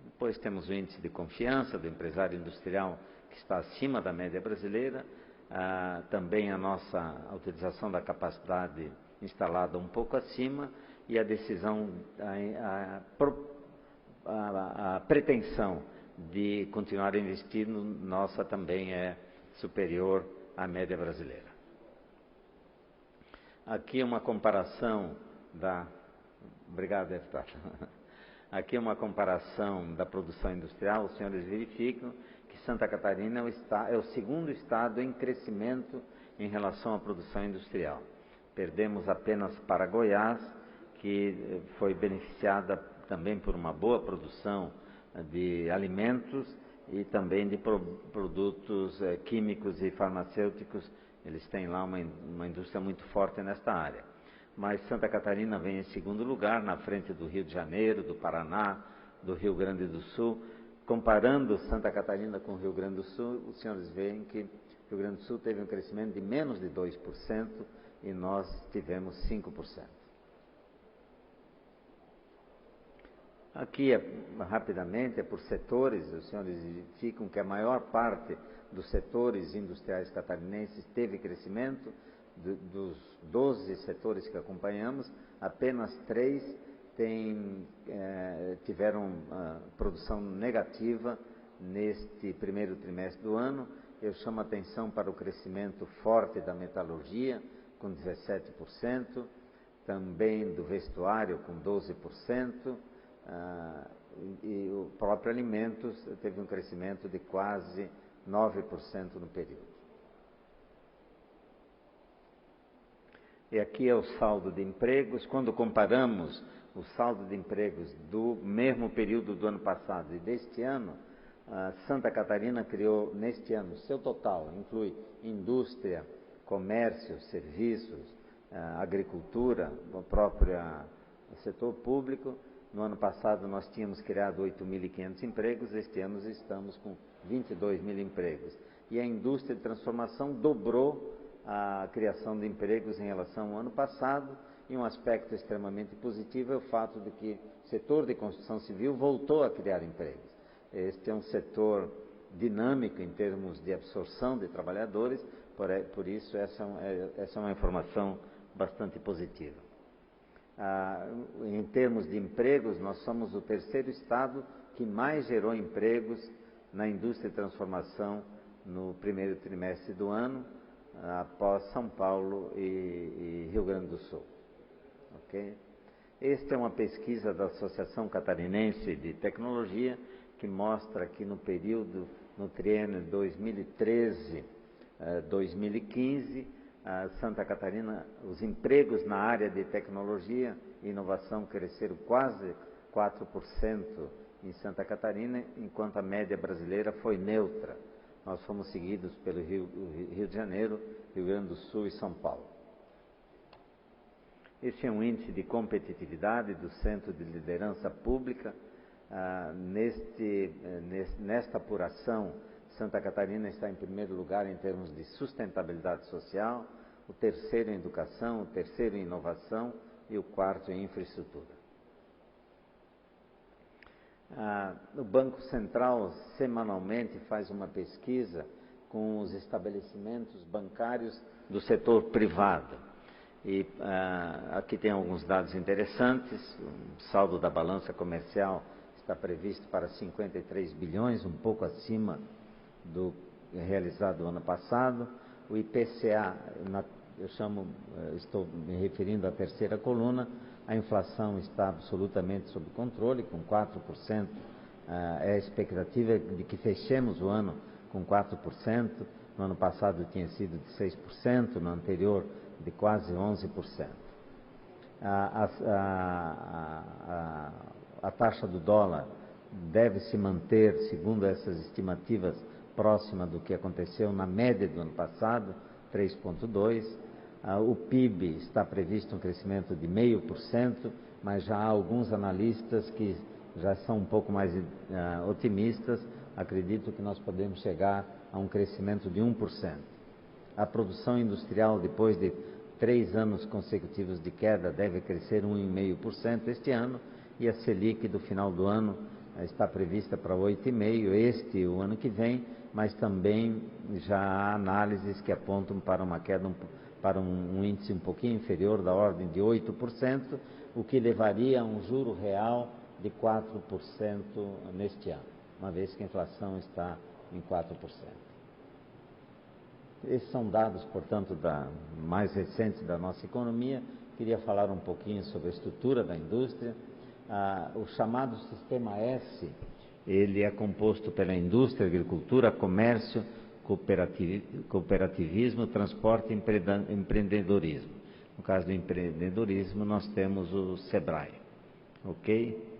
Depois temos o índice de confiança do empresário industrial, que está acima da média brasileira. Também a nossa utilização da capacidade instalada um pouco acima, e a decisão, a pretensão de continuar investindo nossa também é superior à média brasileira. Aqui uma comparação Obrigado, deputado. Aqui uma comparação da produção industrial. Os senhores verificam que Santa Catarina é o segundo estado em crescimento em relação à produção industrial. Perdemos apenas para Goiás, que foi beneficiada também por uma boa produção de alimentos e também de produtos químicos e farmacêuticos. Eles têm lá uma indústria muito forte nesta área. Mas Santa Catarina vem em segundo lugar, na frente do Rio de Janeiro, do Paraná, do Rio Grande do Sul. Comparando Santa Catarina com o Rio Grande do Sul, os senhores veem que o Rio Grande do Sul teve um crescimento de menos de 2% e nós tivemos 5%. Aqui, rapidamente, é por setores. Os senhores verificam que a maior parte dos setores industriais catarinenses teve crescimento. Dos 12 setores que acompanhamos, apenas 3 tiveram produção negativa neste primeiro trimestre do ano. Eu chamo a atenção para o crescimento forte da metalurgia, com 17%, também do vestuário, com 12%, e o próprio alimentos teve um crescimento de quase 9% no período. E aqui é o saldo de empregos. Quando comparamos o saldo de empregos do mesmo período do ano passado e deste ano, Santa Catarina criou, neste ano, seu total, inclui indústria, comércio, serviços, agricultura, o próprio setor público. No ano passado nós tínhamos criado 8.500 empregos, este ano estamos com 22 mil empregos. E a indústria de transformação dobrou a criação de empregos em relação ao ano passado, e um aspecto extremamente positivo é o fato de que o setor de construção civil voltou a criar empregos. Este é um setor dinâmico em termos de absorção de trabalhadores, por isso essa é uma informação bastante positiva. Em termos de empregos, nós somos o terceiro estado que mais gerou empregos na indústria de transformação no primeiro trimestre do ano, após São Paulo e Rio Grande do Sul. Okay? Esta é uma pesquisa da Associação Catarinense de Tecnologia, que mostra que no triênio 2013-2015, Santa Catarina, os empregos na área de tecnologia e inovação cresceram quase 4% em Santa Catarina, enquanto a média brasileira foi neutra. Nós fomos seguidos pelo Rio de Janeiro, Rio Grande do Sul e São Paulo. Este é um índice de competitividade do Centro de Liderança Pública. Nesta apuração, Santa Catarina está em primeiro lugar em termos de sustentabilidade social, o terceiro em educação, o terceiro em inovação e o quarto em infraestrutura. O Banco Central semanalmente faz uma pesquisa com os estabelecimentos bancários do setor privado. E aqui tem alguns dados interessantes. O saldo da balança comercial está previsto para 53 bilhões, um pouco acima do realizado no ano passado. O IPCA, estou me referindo à terceira coluna, a inflação está absolutamente sob controle, com 4%. É a expectativa de que fechemos o ano com 4%. No ano passado tinha sido de 6%, no anterior de quase 11%. A taxa do dólar deve se manter, segundo essas estimativas, próxima do que aconteceu na média do ano passado, 3,2%. O PIB está previsto um crescimento de 0,5%, mas já há alguns analistas que já são um pouco mais otimistas. Acredito que nós podemos chegar a um crescimento de 1%. A produção industrial, depois de 3 anos consecutivos de queda, deve crescer 1,5% este ano, e a Selic do final do ano está prevista para 8,5% o ano que vem, mas também já há análises que apontam para uma queda, para um índice um pouquinho inferior, da ordem de 8%, o que levaria a um juro real de 4% neste ano, uma vez que a inflação está em 4%. Esses são dados, portanto, mais recentes da nossa economia. Queria falar um pouquinho sobre a estrutura da indústria. O chamado Sistema S, ele é composto pela indústria, agricultura, comércio, cooperativismo, transporte e empreendedorismo. No caso do empreendedorismo, nós temos o SEBRAE. Ok?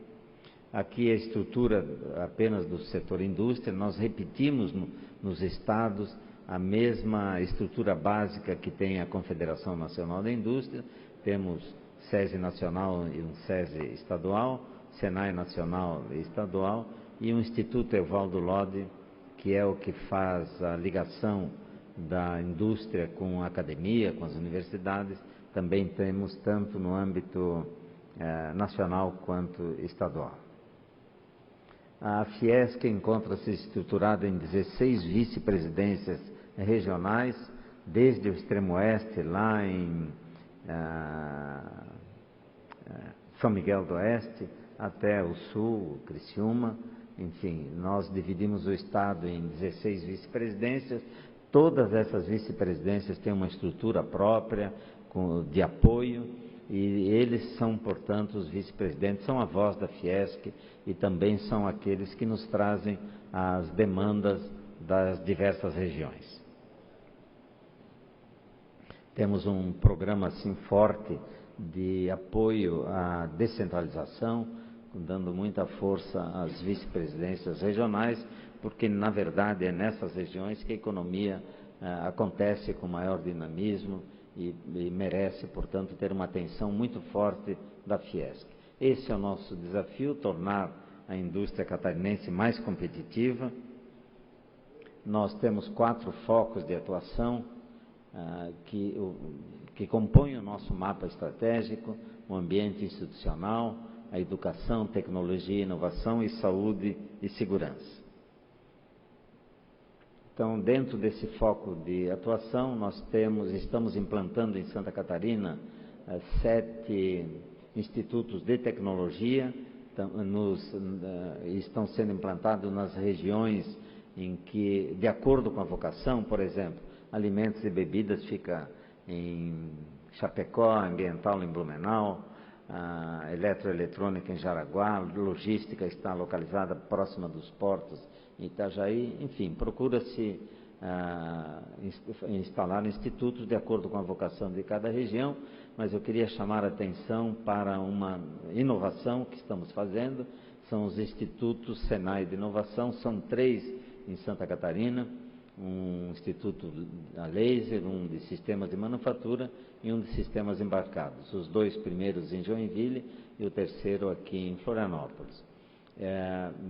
Aqui a estrutura apenas do setor indústria. Nós repetimos nos estados a mesma estrutura básica que tem a Confederação Nacional da Indústria. Temos SESI nacional e um SESI estadual, SENAI nacional e estadual, e um Instituto Evaldo Lodge, que é o que faz a ligação da indústria com a academia, com as universidades. Também temos tanto no âmbito nacional quanto estadual. A Fiesc encontra-se estruturada em 16 vice-presidências regionais, desde o extremo oeste, lá em São Miguel do Oeste, até o sul, Criciúma. Enfim, nós dividimos o estado em 16 vice-presidências. Todas essas vice-presidências têm uma estrutura própria de apoio, e eles são, portanto, os vice-presidentes, são a voz da Fiesc e também são aqueles que nos trazem as demandas das diversas regiões. Temos um programa assim forte de apoio à descentralização. dando muita força às vice-presidências regionais, porque, na verdade, é nessas regiões que a economia acontece com maior dinamismo e merece, portanto, ter uma atenção muito forte da Fiesc. Esse é o nosso desafio, tornar a indústria catarinense mais competitiva. Nós temos 4 focos de atuação que compõem o nosso mapa estratégico: o ambiente institucional, a educação, tecnologia, inovação e saúde e segurança. Então, dentro desse foco de atuação, estamos implantando em Santa Catarina 7 institutos de tecnologia, estão sendo implantados nas regiões em que, de acordo com a vocação, por exemplo, alimentos e bebidas fica em Chapecó, ambiental em Blumenau, eletroeletrônica em Jaraguá, logística está localizada próxima dos portos em Itajaí. Enfim, procura-se instalar institutos de acordo com a vocação de cada região, mas eu queria chamar a atenção para uma inovação que estamos fazendo, são os institutos Senai de Inovação, são 3 em Santa Catarina, um instituto a laser, um de sistemas de manufatura e um de sistemas embarcados, os 2 primeiros em Joinville e o terceiro aqui em Florianópolis.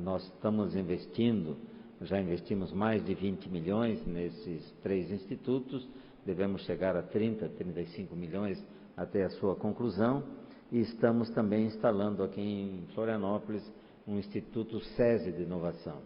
Nós estamos investindo, já investimos mais de 20 milhões nesses 3 institutos, devemos chegar a 30, 35 milhões até a sua conclusão, e estamos também instalando aqui em Florianópolis um Instituto SESI de Inovação.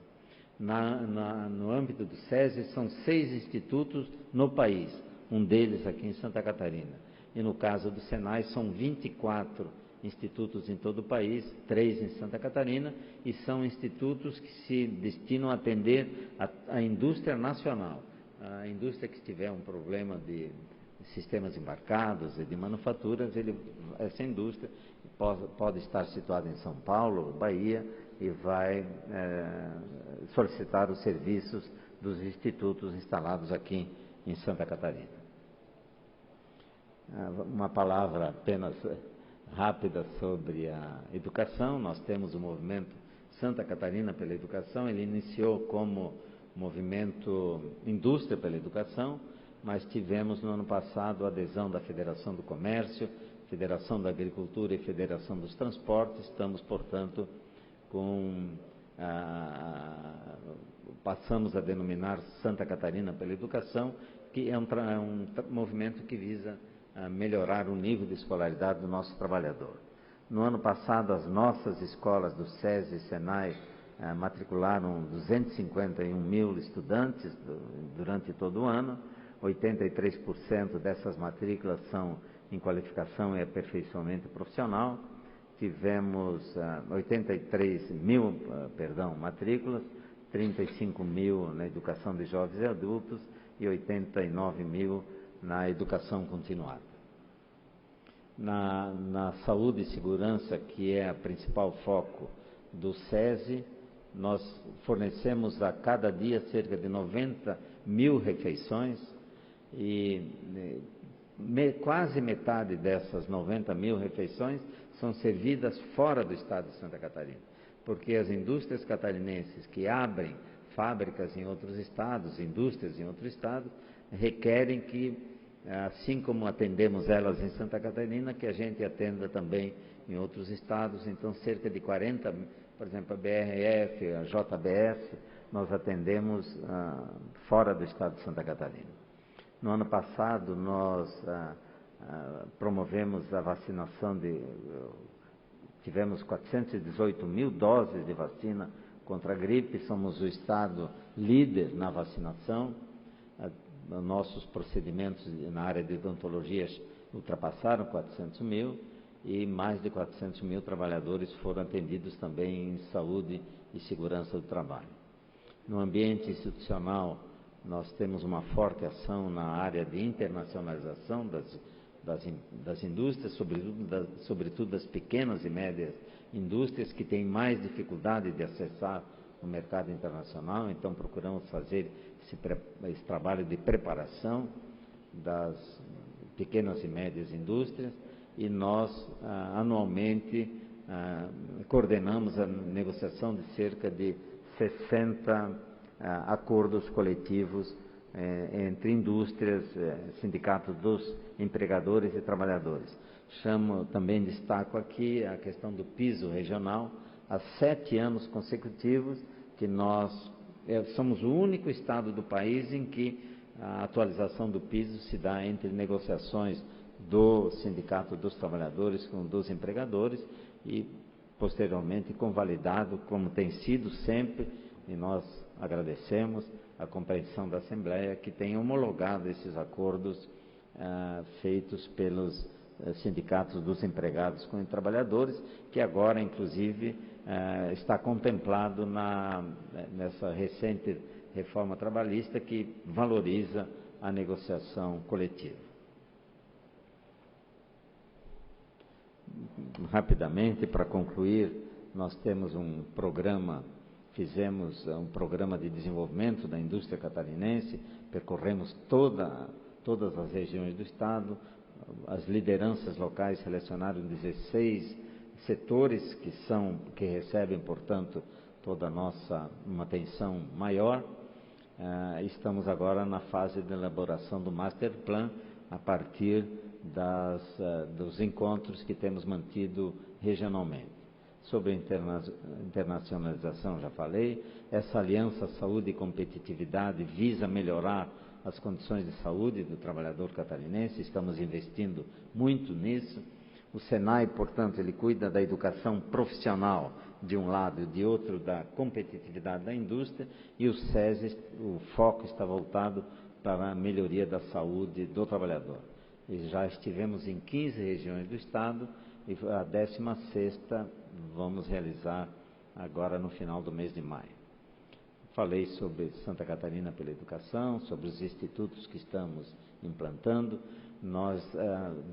No âmbito do SESI são 6 institutos no país, um deles aqui em Santa Catarina. E no caso do Senai são 24 institutos em todo o país, 3 em Santa Catarina, e são institutos que se destinam a atender a indústria nacional. A indústria que tiver um problema de sistemas embarcados e de manufaturas, essa indústria pode estar situada em São Paulo, Bahia, e vai solicitar os serviços dos institutos instalados aqui em Santa Catarina. Uma palavra apenas rápida sobre a educação. Nós temos o movimento Santa Catarina pela Educação. Ele iniciou como movimento Indústria pela Educação, mas tivemos no ano passado a adesão da Federação do Comércio, Federação da Agricultura e Federação dos Transportes. Estamos, portanto, passamos a denominar Santa Catarina pela Educação, que é um movimento que visa melhorar o nível de escolaridade do nosso trabalhador. No ano passado, as nossas escolas do SESI e SENAI matricularam 251 mil estudantes durante todo o ano. 83% dessas matrículas são em qualificação e aperfeiçoamento profissional. Tivemos 83 mil matrículas, 35 mil na educação de jovens e adultos e 89 mil na educação continuada. Na saúde e segurança, que é o principal foco do SESI, nós fornecemos a cada dia cerca de 90 mil refeições e quase metade dessas 90 mil refeições são servidas fora do estado de Santa Catarina, porque as indústrias catarinenses que abrem fábricas em outros estados, indústrias em outros estados, requerem que, assim como atendemos elas em Santa Catarina, que a gente atenda também em outros estados. Então, cerca de 40, por exemplo, a BRF, a JBS, nós atendemos fora do estado de Santa Catarina. No ano passado, nós promovemos a vacinação tivemos 418 mil doses de vacina contra a gripe, somos o estado líder na vacinação. Nossos procedimentos na área de odontologia ultrapassaram 400 mil e mais de 400 mil trabalhadores foram atendidos também em saúde e segurança do trabalho. No ambiente institucional, nós temos uma forte ação na área de internacionalização das indústrias, sobretudo das pequenas e médias indústrias que têm mais dificuldade de acessar o mercado internacional. Então, procuramos fazer esse trabalho de preparação das pequenas e médias indústrias, e nós anualmente coordenamos a negociação de cerca de 60 acordos coletivos entre indústrias, sindicatos dos empregadores e trabalhadores. Destaco aqui a questão do piso regional. Há 7 anos consecutivos que nós somos o único estado do país em que a atualização do piso se dá entre negociações do Sindicato dos Trabalhadores com dos empregadores e, posteriormente, convalidado, como tem sido sempre, e nós agradecemos a compreensão da Assembleia que tem homologado esses acordos feitos pelos sindicatos dos empregados com os trabalhadores, que agora, inclusive, está contemplado nessa recente reforma trabalhista que valoriza a negociação coletiva. Rapidamente, para concluir, nós temos fizemos um programa de desenvolvimento da indústria catarinense, percorremos todas as regiões do Estado, as lideranças locais selecionaram 16 setores que recebem, portanto, toda uma atenção maior. Estamos agora na fase de elaboração do Master Plan, a partir dos encontros que temos mantido regionalmente. Sobre a internacionalização, já falei. Essa aliança saúde e competitividade visa melhorar as condições de saúde do trabalhador catarinense, estamos investindo muito nisso. O Senai, portanto, ele cuida da educação profissional de um lado e de outro da competitividade da indústria, e o SESI, o foco está voltado para a melhoria da saúde do trabalhador. E já estivemos em 15 regiões do Estado, e a 16ª vamos realizar agora no final do mês de maio. Falei sobre Santa Catarina pela educação, sobre os institutos que estamos implantando. Nós,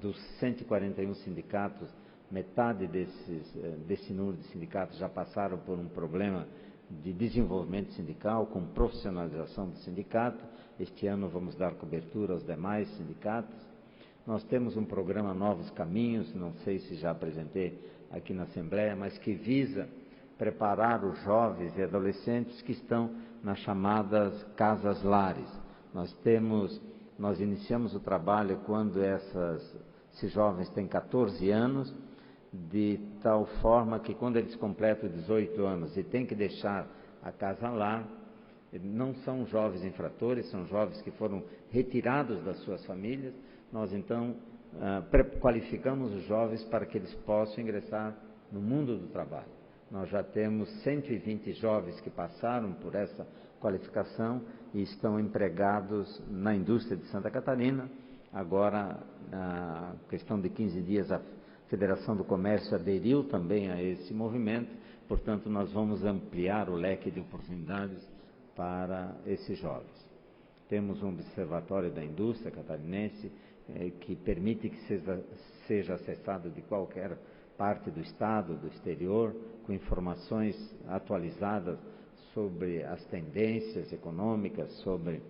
dos 141 sindicatos, metade desse número de sindicatos já passaram por um problema de desenvolvimento sindical, com profissionalização do sindicato. Este ano vamos dar cobertura aos demais sindicatos. Nós temos um programa Novos Caminhos, não sei se já apresentei aqui na Assembleia, mas que visa preparar os jovens e adolescentes que estão nas chamadas casas-lares. Nós iniciamos o trabalho quando esses jovens têm 14 anos, de tal forma que quando eles completam 18 anos e têm que deixar a casa-lar, não são jovens infratores, são jovens que foram retirados das suas famílias. Nós então qualificamos os jovens para que eles possam ingressar no mundo do trabalho. Nós já temos 120 jovens que passaram por essa qualificação e estão empregados na indústria de Santa Catarina. Agora, na questão de 15 dias, a Federação do Comércio aderiu também a esse movimento, portanto, nós vamos ampliar o leque de oportunidades para esses jovens. Temos um observatório da indústria catarinense que permite que seja acessado de qualquer parte do Estado, do exterior, com informações atualizadas sobre as tendências econômicas, sobre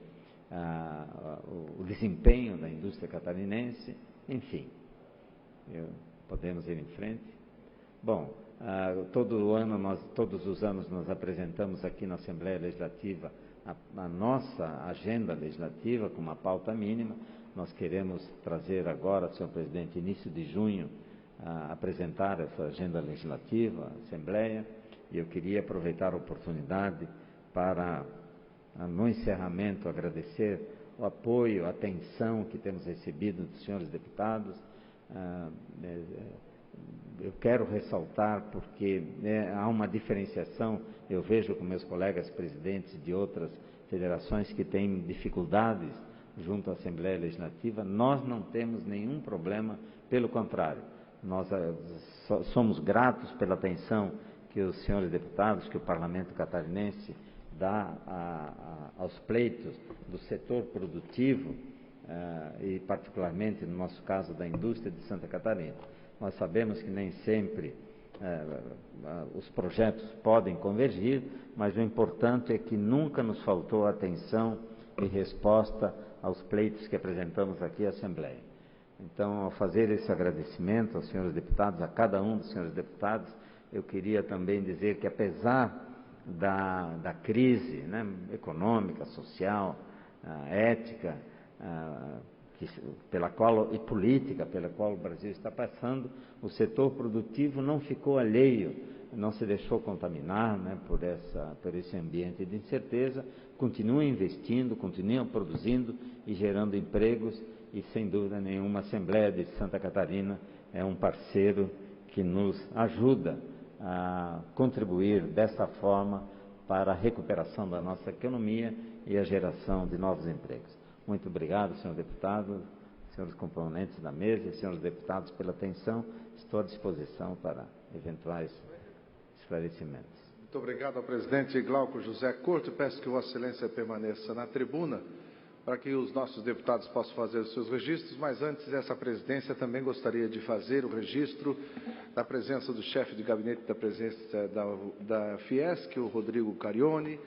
o desempenho da indústria catarinense, enfim. Podemos ir em frente? Bom, todos os anos nós apresentamos aqui na Assembleia Legislativa a nossa agenda legislativa com uma pauta mínima. Nós queremos trazer agora, senhor presidente, início de junho, apresentar essa agenda legislativa à Assembleia, e eu queria aproveitar a oportunidade para, no encerramento, agradecer o apoio, a atenção que temos recebido dos senhores deputados. Eu quero ressaltar porque há uma diferenciação, eu vejo com meus colegas presidentes de outras federações que têm dificuldades junto à Assembleia Legislativa. Nós não temos nenhum problema, pelo contrário, nós somos gratos pela atenção que os senhores deputados, que o Parlamento catarinense dá aos pleitos do setor produtivo e particularmente, no nosso caso, da indústria de Santa Catarina. Nós sabemos que nem sempre os projetos podem convergir, mas o importante é que nunca nos faltou atenção e resposta aos pleitos que apresentamos aqui à Assembleia. Então, ao fazer esse agradecimento aos senhores deputados, a cada um dos senhores deputados, eu queria também dizer que, apesar da crise, né, econômica, social, ética, e política pela qual o Brasil está passando, o setor produtivo não ficou alheio, não se deixou contaminar, né, por esse ambiente de incerteza, continua investindo, continua produzindo e gerando empregos, e sem dúvida nenhuma a Assembleia de Santa Catarina é um parceiro que nos ajuda a contribuir dessa forma para a recuperação da nossa economia e a geração de novos empregos. Muito obrigado, senhor deputado, senhores componentes da mesa e senhores deputados pela atenção. Estou à disposição para eventuais esclarecimentos. Muito obrigado ao presidente Glauco José Couto. Peço que Vossa Excelência permaneça na tribuna para que os nossos deputados possam fazer os seus registros, mas antes essa presidência também gostaria de fazer o registro da presença do chefe de gabinete da presidência da Fiesc, o Rodrigo Carione,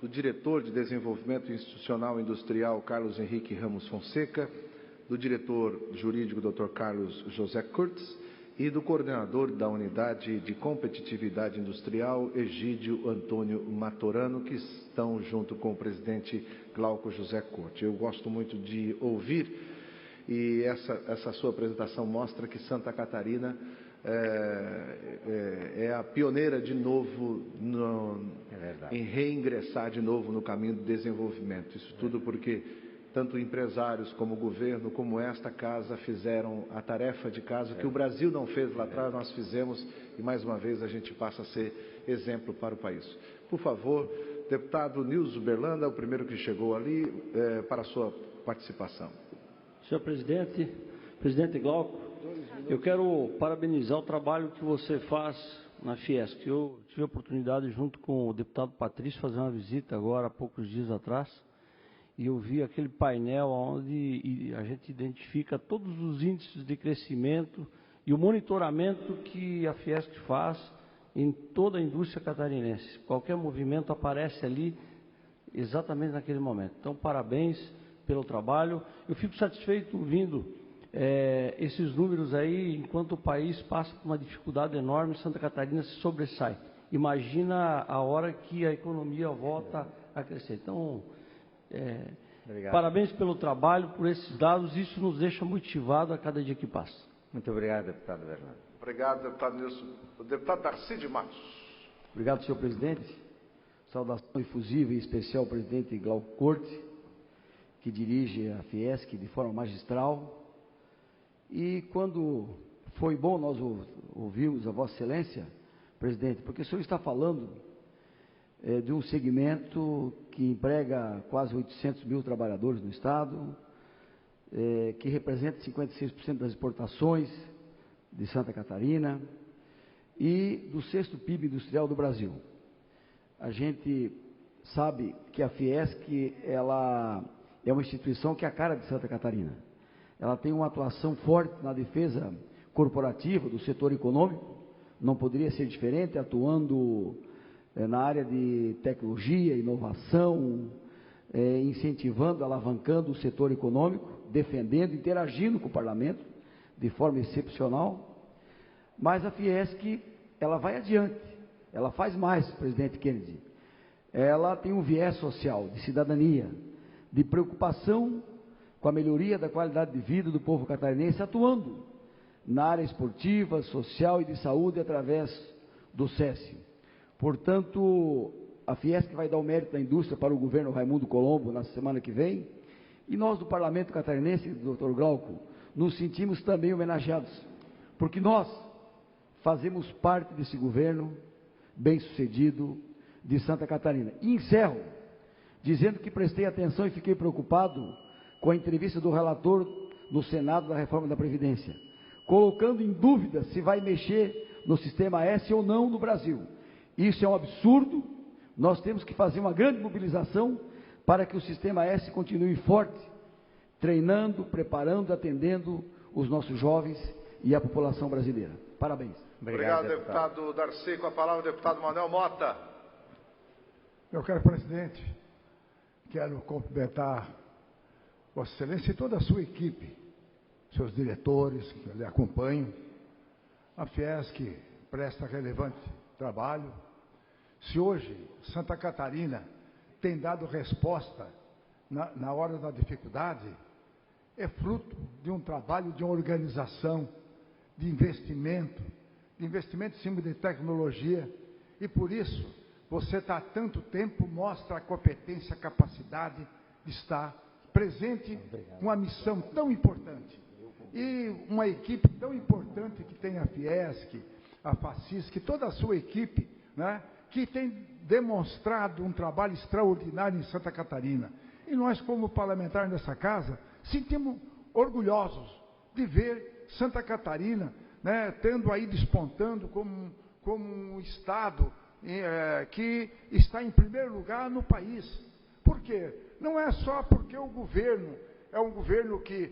do diretor de Desenvolvimento Institucional e Industrial, Carlos Henrique Ramos Fonseca, do diretor jurídico, Dr. Carlos José Kurtz, e do coordenador da Unidade de Competitividade Industrial, Egídio Antônio Matorano, que estão junto com o presidente Glauco José Couto. Eu gosto muito de ouvir, e essa sua apresentação mostra que Santa Catarina é a pioneira de novo em reingressar de novo no caminho do desenvolvimento. Isso tudo porque tanto empresários como o governo, como esta casa, fizeram a tarefa de casa que o Brasil não fez lá atrás, nós fizemos, e mais uma vez a gente passa a ser exemplo para o país. Por favor, deputado Nilson Berlanda, o primeiro que chegou ali, para a sua participação. Senhor presidente, presidente Glauco, eu quero parabenizar o trabalho que você faz na Fiesc. Eu tive a oportunidade, junto com o deputado Patrício, fazer uma visita agora, há poucos dias atrás, e eu vi aquele painel onde a gente identifica todos os índices de crescimento e o monitoramento que a Fiesc faz em toda a indústria catarinense. Qualquer movimento aparece ali exatamente naquele momento. Então, parabéns pelo trabalho. Eu fico satisfeito ouvindo esses números aí, enquanto o país passa por uma dificuldade enorme, Santa Catarina se sobressai. Imagina a hora que a economia volta a crescer. Então, parabéns pelo trabalho, por esses dados, isso nos deixa motivado a cada dia que passa. Muito obrigado, deputado Bernardo. Obrigado, deputado Nilson. O deputado Darcy de Matos. Obrigado, senhor presidente. Saudação efusiva e especial ao presidente Glauco Corte, que dirige a Fiesc de forma magistral. E quando foi bom nós ouvirmos a Vossa Excelência, presidente, porque o senhor está falando de um segmento que emprega quase 800 mil trabalhadores no Estado, que representa 56% das exportações de Santa Catarina e do 6º PIB industrial do Brasil. A gente sabe que a Fiesc, ela é uma instituição que é a cara de Santa Catarina. Ela tem uma atuação forte na defesa corporativa do setor econômico, não poderia ser diferente, atuando na área de tecnologia, inovação, incentivando, alavancando o setor econômico, defendendo, interagindo com o parlamento de forma excepcional. Mas a Fiesc, ela vai adiante, ela faz mais, presidente Kennedy. Ela tem um viés social, de cidadania, de preocupação com a melhoria da qualidade de vida do povo catarinense, atuando na área esportiva, social e de saúde através do SESI. Portanto, a Fiesc vai dar o mérito da indústria para o governo Raimundo Colombo na semana que vem, e nós do Parlamento Catarinense, Dr. Glauco, nos sentimos também homenageados, porque nós fazemos parte desse governo bem-sucedido de Santa Catarina. E encerro dizendo que prestei atenção e fiquei preocupado com a entrevista do relator no Senado da reforma da Previdência, colocando em dúvida se vai mexer no sistema S ou não no Brasil. Isso é um absurdo. Nós temos que fazer uma grande mobilização para que o sistema S continue forte, treinando, preparando, atendendo os nossos jovens e a população brasileira. Parabéns. Obrigado, deputado Darcy. Com a palavra, o deputado Manuel Mota. Meu caro presidente, quero cumprimentar Vossa Excelência e toda a sua equipe, seus diretores que lhe acompanham. A Fiesc presta relevante trabalho. Se hoje Santa Catarina tem dado resposta na hora da dificuldade, é fruto de um trabalho de organização, de investimento em cima de tecnologia, e por isso você está há tanto tempo, mostra a competência, a capacidade de estar presente com uma missão tão importante. E uma equipe tão importante que tem a Fiesc, a Facisc, toda a sua equipe, né, que tem demonstrado um trabalho extraordinário em Santa Catarina. E nós, como parlamentares dessa casa, sentimos orgulhosos de ver Santa Catarina, né, tendo aí despontando como um estado que está em primeiro lugar no país. Por quê? Não é só porque o governo é um governo que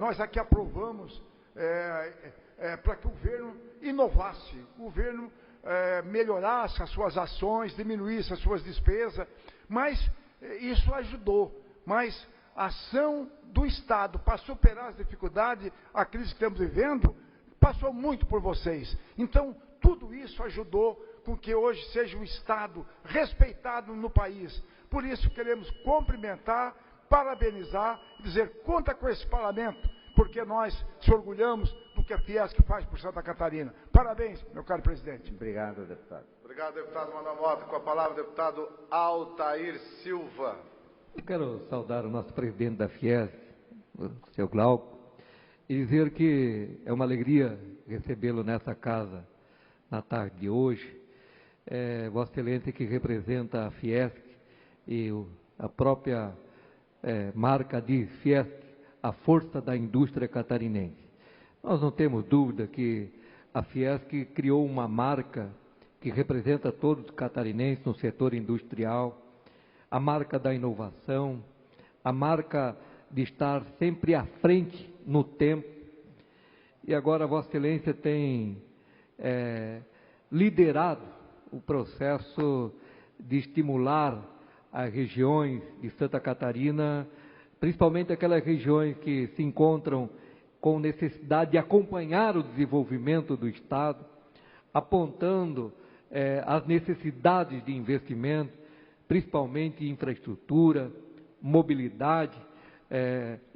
nós aqui aprovamos para que o governo inovasse, o governo melhorasse as suas ações, diminuísse as suas despesas, mas isso ajudou. Mas a ação do Estado para superar as dificuldades, a crise que estamos vivendo, passou muito por vocês. Então, tudo isso ajudou com que hoje seja um Estado respeitado no país. Por isso, queremos cumprimentar, parabenizar, dizer, conta com esse parlamento, porque nós se orgulhamos do que a Fiesc faz por Santa Catarina. Parabéns, meu caro presidente. Obrigado, deputado. Obrigado, deputado Manuel Mota. Com a palavra, deputado Altair Silva. Eu quero saudar o nosso presidente da Fiesc, o seu Glauco, e dizer que é uma alegria recebê-lo nessa casa na tarde de hoje. Vossa Excelência, que representa a Fiesc e a própria marca de Fiesc, a força da indústria catarinense. Nós não temos dúvida que a Fiesc criou uma marca que representa todos os catarinenses no setor industrial, a marca da inovação, a marca de estar sempre à frente no tempo. E agora Vossa Excelência tem liderado o processo de estimular as regiões de Santa Catarina, principalmente aquelas regiões que se encontram com necessidade de acompanhar o desenvolvimento do Estado, apontando as necessidades de investimento, principalmente em infraestrutura, mobilidade,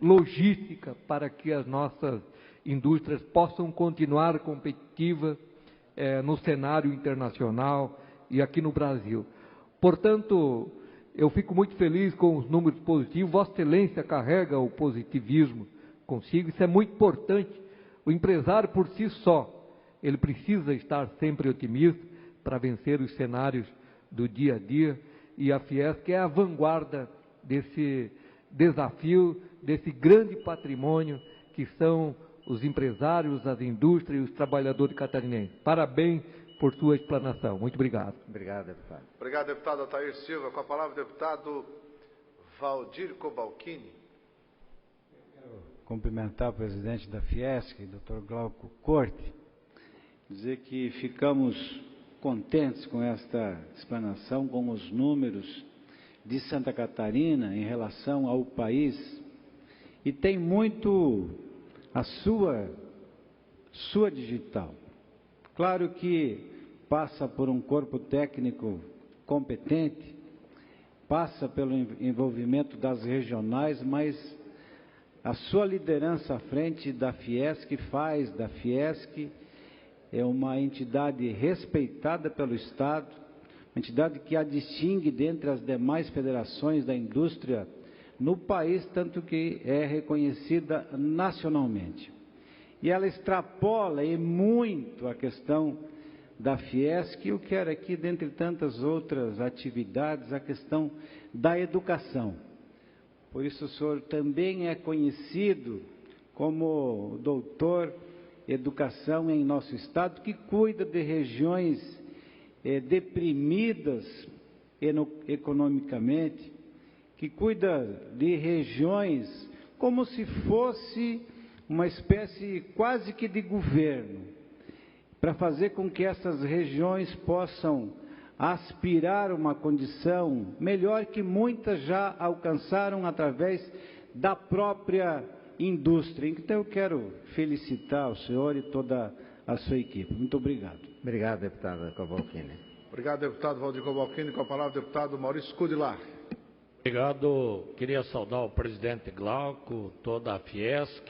logística, para que as nossas indústrias possam continuar competitivas no cenário internacional e aqui no Brasil. Portanto, eu fico muito feliz com os números positivos. Vossa Excelência carrega o positivismo consigo, isso é muito importante. O empresário por si só, ele precisa estar sempre otimista para vencer os cenários do dia a dia, e a Fiesc é a vanguarda desse desafio, desse grande patrimônio que são os empresários, as indústrias e os trabalhadores catarinenses. Parabéns por sua explanação. Muito obrigado. Obrigado, deputado. Obrigado, deputado Altair Silva. Com a palavra, deputado Valdir Cobalcini. Quero cumprimentar o presidente da Fiesc, Dr. Glauco Corte, dizer que ficamos contentes com esta explanação, com os números de Santa Catarina em relação ao país, e tem muito a sua digital. Claro que passa por um corpo técnico competente, passa pelo envolvimento das regionais, mas a sua liderança à frente da Fiesc faz da Fiesc uma entidade respeitada pelo Estado, uma entidade que a distingue dentre as demais federações da indústria no país, tanto que é reconhecida nacionalmente. E ela extrapola e muito a questão da Fiesc, eu quero aqui, dentre tantas outras atividades, a questão da educação. Por isso o senhor também é conhecido como doutor educação em nosso estado, que cuida de regiões deprimidas economicamente, que cuida de regiões como se fosse uma espécie quase que de governo, para fazer com que essas regiões possam aspirar uma condição melhor que muitas já alcançaram através da própria indústria. Então eu quero felicitar o senhor e toda a sua equipe. Muito obrigado. Obrigado, deputada Cavalcini. Obrigado, deputado Valdir Cavalcini. Com a palavra, deputado Maurício Scudillar. Obrigado. Queria saudar o presidente Glauco, toda a Fiesc,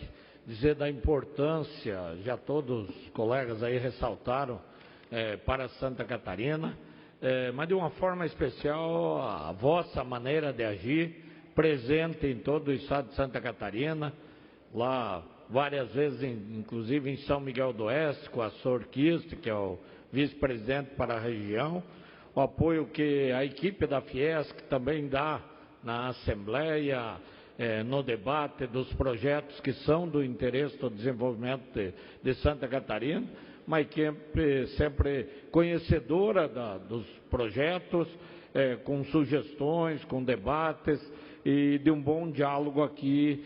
dizer da importância, já todos os colegas aí ressaltaram, para Santa Catarina, mas de uma forma especial a vossa maneira de agir, presente em todo o estado de Santa Catarina, lá várias vezes, inclusive em São Miguel do Oeste, com a Sorquiste, que é o vice-presidente para a região, o apoio que a equipe da Fiesc também dá na Assembleia, no debate dos projetos que são do interesse do desenvolvimento de Santa Catarina, uma equipe sempre conhecedora dos projetos, com sugestões, com debates e de um bom diálogo aqui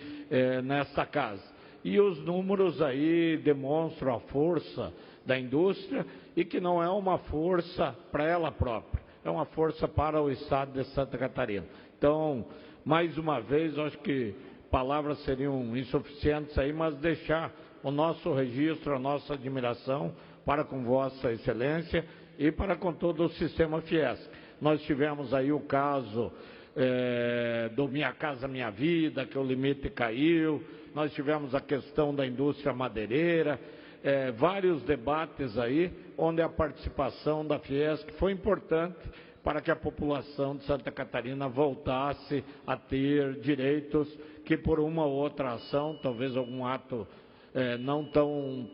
nesta casa. E os números aí demonstram a força da indústria e que não é uma força para ela própria, é uma força para o estado de Santa Catarina. Então, mais uma vez, eu acho que palavras seriam insuficientes aí, mas deixar o nosso registro, a nossa admiração para com Vossa Excelência e para com todo o sistema Fiesc. Nós tivemos aí o caso do Minha Casa Minha Vida, que o limite caiu, nós tivemos a questão da indústria madeireira, vários debates aí, onde a participação da Fiesc foi importante para que a população de Santa Catarina voltasse a ter direitos que por uma ou outra ação, talvez algum ato não tão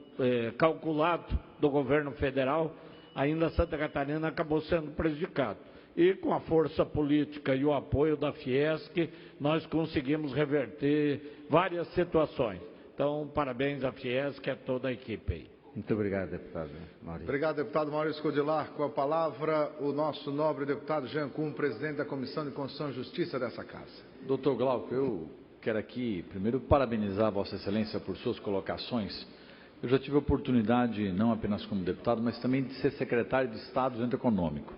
calculado do governo federal, ainda Santa Catarina acabou sendo prejudicado. E com a força política e o apoio da Fiesc, nós conseguimos reverter várias situações. Então, parabéns à Fiesc e a toda a equipe aí. Muito obrigado, deputado Maurício. Obrigado, deputado Maurício Scudillar. Com a palavra, o nosso nobre deputado Jean Kuhn, presidente da Comissão de Constituição e Justiça dessa casa. Doutor Glauco, eu quero aqui, primeiro, parabenizar Vossa Excelência por suas colocações. Eu já tive a oportunidade, não apenas como deputado, mas também de ser secretário de Estado do Desenvolvimento Econômico.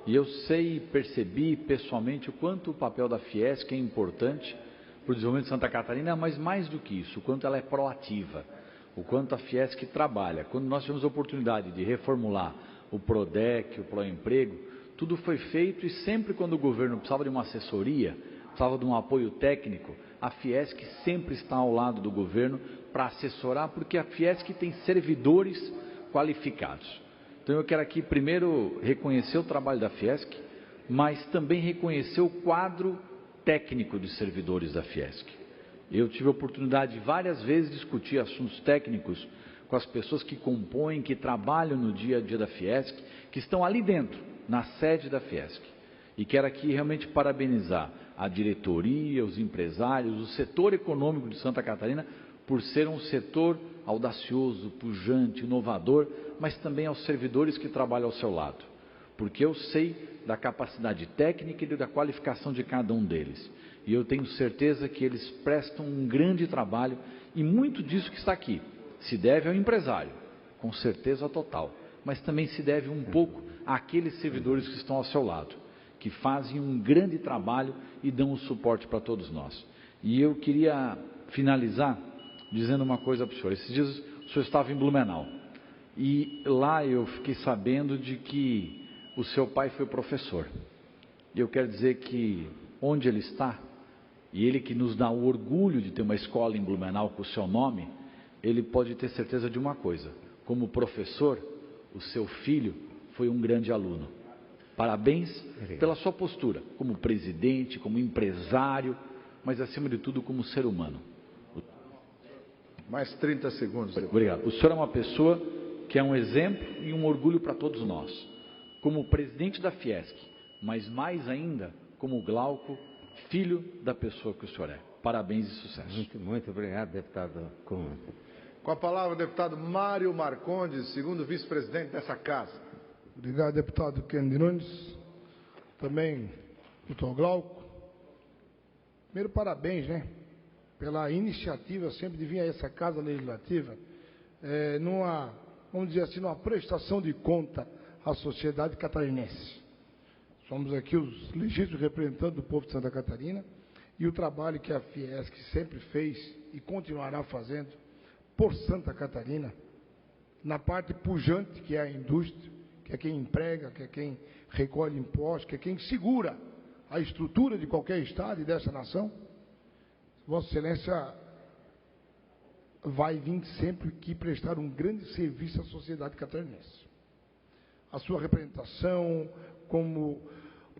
E eu sei e percebi pessoalmente o quanto o papel da Fiesc é importante para o desenvolvimento de Santa Catarina, mas mais do que isso, o quanto ela é proativa, o quanto a Fiesc trabalha. Quando nós tivemos a oportunidade de reformular o PRODEC, o PROEmprego, tudo foi feito e sempre quando o governo precisava de uma assessoria, precisava de um apoio técnico, a Fiesc sempre está ao lado do governo para assessorar, porque a Fiesc tem servidores qualificados. Então eu quero aqui primeiro reconhecer o trabalho da Fiesc, mas também reconhecer o quadro técnico de servidores da Fiesc. Eu tive a oportunidade de várias vezes discutir assuntos técnicos com as pessoas que compõem, que trabalham no dia a dia da Fiesc, que estão ali dentro, na sede da Fiesc. E quero aqui realmente parabenizar a diretoria, os empresários, o setor econômico de Santa Catarina, por ser um setor audacioso, pujante, inovador, mas também aos servidores que trabalham ao seu lado. Porque eu sei da capacidade técnica e da qualificação de cada um deles. E eu tenho certeza que eles prestam um grande trabalho e muito disso que está aqui se deve ao empresário, com certeza total, mas também se deve um pouco àqueles servidores que estão ao seu lado, que fazem um grande trabalho e dão o suporte para todos nós. E eu queria finalizar dizendo uma coisa para o senhor. Esses dias o senhor estava em Blumenau e lá eu fiquei sabendo de que o seu pai foi professor. E eu quero dizer que onde ele está, e ele que nos dá o orgulho de ter uma escola em Blumenau com o seu nome, ele pode ter certeza de uma coisa: como professor, o seu filho foi um grande aluno. Parabéns pela sua postura, como presidente, como empresário, mas acima de tudo como ser humano. Mais 30 segundos. Obrigado. O senhor é uma pessoa que é um exemplo e um orgulho para todos nós, como presidente da Fiesc, mas mais ainda como Glauco, filho da pessoa que o senhor é. Parabéns e sucesso. Muito obrigado, deputado Kuhn. Com a palavra, o deputado Mário Marcondes, segundo vice-presidente dessa casa. Obrigado, deputado Kennedy Nunes. Também, doutor Glauco. Primeiro, parabéns, pela iniciativa sempre de vir a essa casa legislativa, vamos dizer assim, numa prestação de conta à sociedade catarinense. Somos aqui os legítimos representantes do povo de Santa Catarina e o trabalho que a Fiesc sempre fez e continuará fazendo por Santa Catarina na parte pujante, que é a indústria, que é quem emprega, que é quem recolhe impostos, que é quem segura a estrutura de qualquer Estado e dessa nação. Vossa Excelência vai vir sempre aqui prestar um grande serviço à sociedade catarinense. A sua representação, como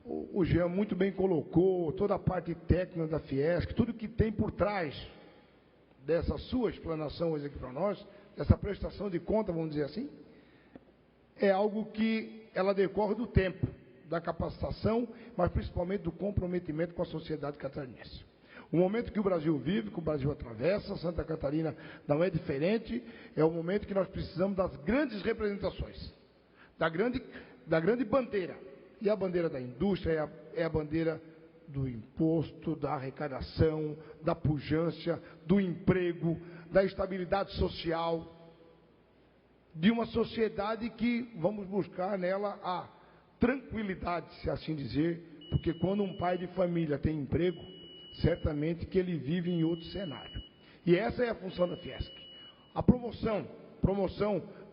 o Jean muito bem colocou, toda a parte técnica da Fiesc, tudo que tem por trás dessa sua explanação hoje aqui para nós, dessa prestação de conta, vamos dizer assim, é algo que ela decorre do tempo, da capacitação, mas principalmente do comprometimento com a sociedade catarinense. O momento que o Brasil vive, que o Brasil atravessa, Santa Catarina não é diferente, é o momento que nós precisamos das grandes representações, da grande bandeira. E a bandeira da indústria é a bandeira do imposto, da arrecadação, da pujança, do emprego, da estabilidade social, de uma sociedade que vamos buscar nela a tranquilidade, se assim dizer, porque quando um pai de família tem emprego, certamente que ele vive em outro cenário. E essa é a função da Fiesc. A promoção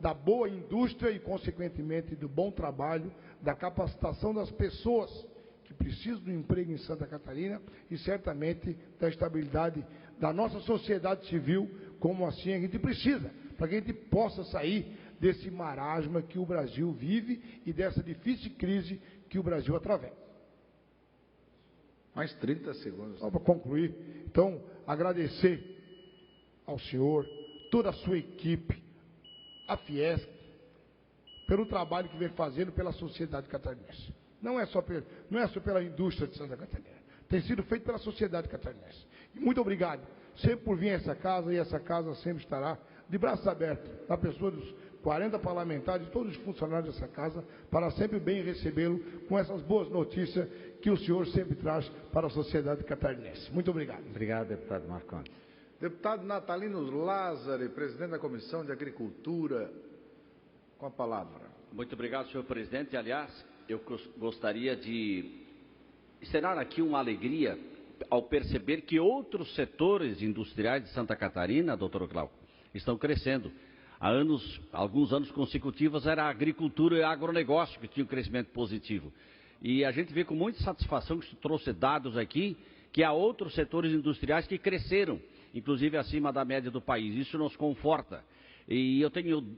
da boa indústria e, consequentemente, do bom trabalho, da capacitação das pessoas que precisam do emprego em Santa Catarina e, certamente, da estabilidade da nossa sociedade civil, como assim a gente precisa, para que a gente possa sair desse marasma que o Brasil vive e dessa difícil crise que o Brasil atravessa. Mais 30 segundos. Só para concluir, então, agradecer ao senhor, toda a sua equipe, a Fiesc, pelo trabalho que vem fazendo pela sociedade catarinense. Não é só pela indústria de Santa Catarina, tem sido feito pela sociedade catarinense. E muito obrigado, sempre por vir a essa casa, e essa casa sempre estará de braços abertos, na pessoa dos 40 parlamentares e todos os funcionários dessa casa, para sempre bem recebê-lo com essas boas notícias que o senhor sempre traz para a sociedade catarinense. Muito obrigado. Obrigado, deputado Marcondes. Deputado Natalino Lázari, presidente da Comissão de Agricultura, com a palavra. Muito obrigado, senhor presidente. Aliás, eu gostaria de externar aqui uma alegria ao perceber que outros setores industriais de Santa Catarina, doutor Glauco, estão crescendo. Há alguns anos consecutivos era a agricultura e agronegócio que tinha um crescimento positivo. E a gente vê com muita satisfação que trouxe dados aqui que há outros setores industriais que cresceram, inclusive acima da média do país. Isso nos conforta. E eu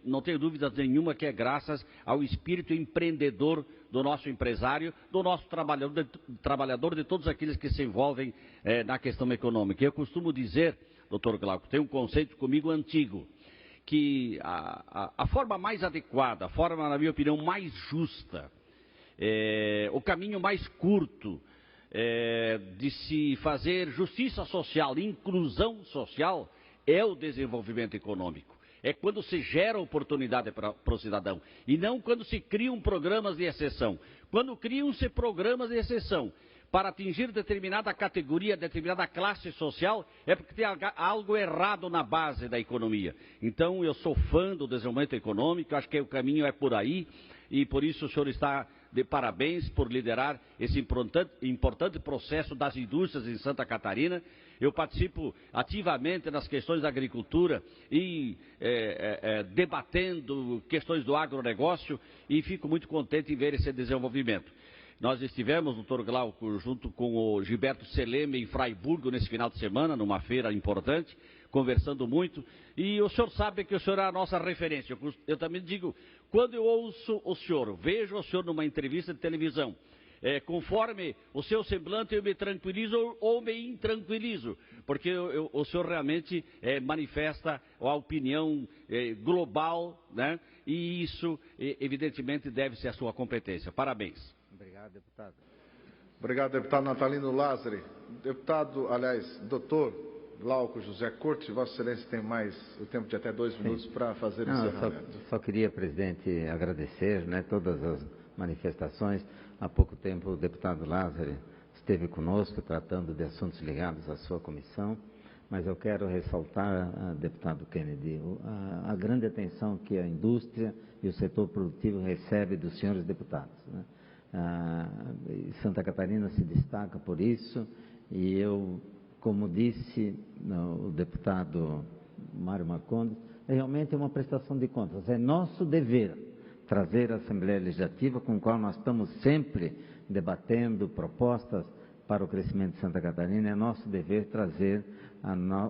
não tenho dúvida nenhuma que é graças ao espírito empreendedor do nosso empresário, do nosso trabalhador, de todos aqueles que se envolvem na questão econômica. Eu costumo dizer, doutor Glauco, tem um conceito comigo antigo, que a forma mais adequada, a forma, na minha opinião, mais justa, o caminho mais curto de se fazer justiça social, inclusão social, é o desenvolvimento econômico. É quando se gera oportunidade para o cidadão, e não quando se criam programas de exceção. Quando criam-se programas de exceção para atingir determinada categoria, determinada classe social, é porque tem algo errado na base da economia. Então, eu sou fã do desenvolvimento econômico, acho que o caminho é por aí, e por isso o senhor está de parabéns por liderar esse importante processo das indústrias em Santa Catarina. Eu participo ativamente nas questões da agricultura e debatendo questões do agronegócio, e fico muito contente em ver esse desenvolvimento. Nós estivemos, doutor Glauco, junto com o Gilberto Seleme em Fraiburgo nesse final de semana, numa feira importante, conversando muito, e o senhor sabe que o senhor é a nossa referência. Eu também digo, quando eu ouço o senhor, vejo o senhor numa entrevista de televisão, conforme o seu semblante eu me tranquilizo ou me intranquilizo, porque o senhor realmente manifesta a opinião global, né? E isso evidentemente deve-se à sua competência. Parabéns. Obrigado, deputado. Obrigado, deputado Natalino Lázari. Doutor Glauco José Corte, Vossa Excelência tem mais o tempo de até 2 minutos para fazer o encerramento. Só queria, presidente, agradecer, né, todas as manifestações. Há pouco tempo o deputado Lázari esteve conosco tratando de assuntos ligados à sua comissão, mas eu quero ressaltar, deputado Kennedy, a grande atenção que a indústria e o setor produtivo recebe dos senhores deputados, né? Santa Catarina se destaca por isso, e eu, como disse o deputado Mário Marcondes, realmente é uma prestação de contas. É nosso dever trazer a Assembleia Legislativa, com a qual nós estamos sempre debatendo propostas para o crescimento de Santa Catarina, é nosso dever trazer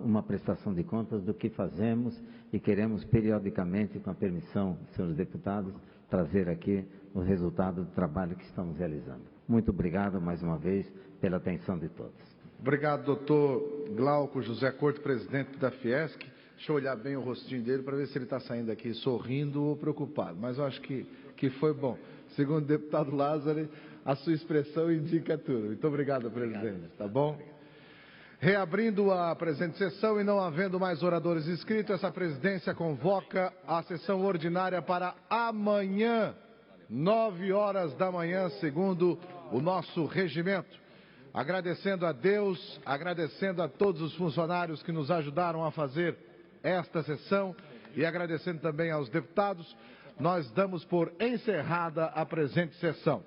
uma prestação de contas do que fazemos e queremos periodicamente, com a permissão dos senhores deputados, trazer aqui o resultado do trabalho que estamos realizando. Muito obrigado mais uma vez pela atenção de todos. Obrigado, doutor Glauco José Corte, presidente da Fiesc. Deixa eu olhar bem o rostinho dele para ver se ele está saindo aqui sorrindo ou preocupado. Mas eu acho que foi bom. Segundo o deputado Lázaro, a sua expressão indica tudo. Muito obrigado, presidente. Tá bom? Reabrindo a presente sessão e não havendo mais oradores inscritos, essa presidência convoca a sessão ordinária para amanhã, 9 horas da manhã, segundo o nosso regimento. Agradecendo a Deus, agradecendo a todos os funcionários que nos ajudaram a fazer esta sessão e agradecendo também aos deputados, nós damos por encerrada a presente sessão.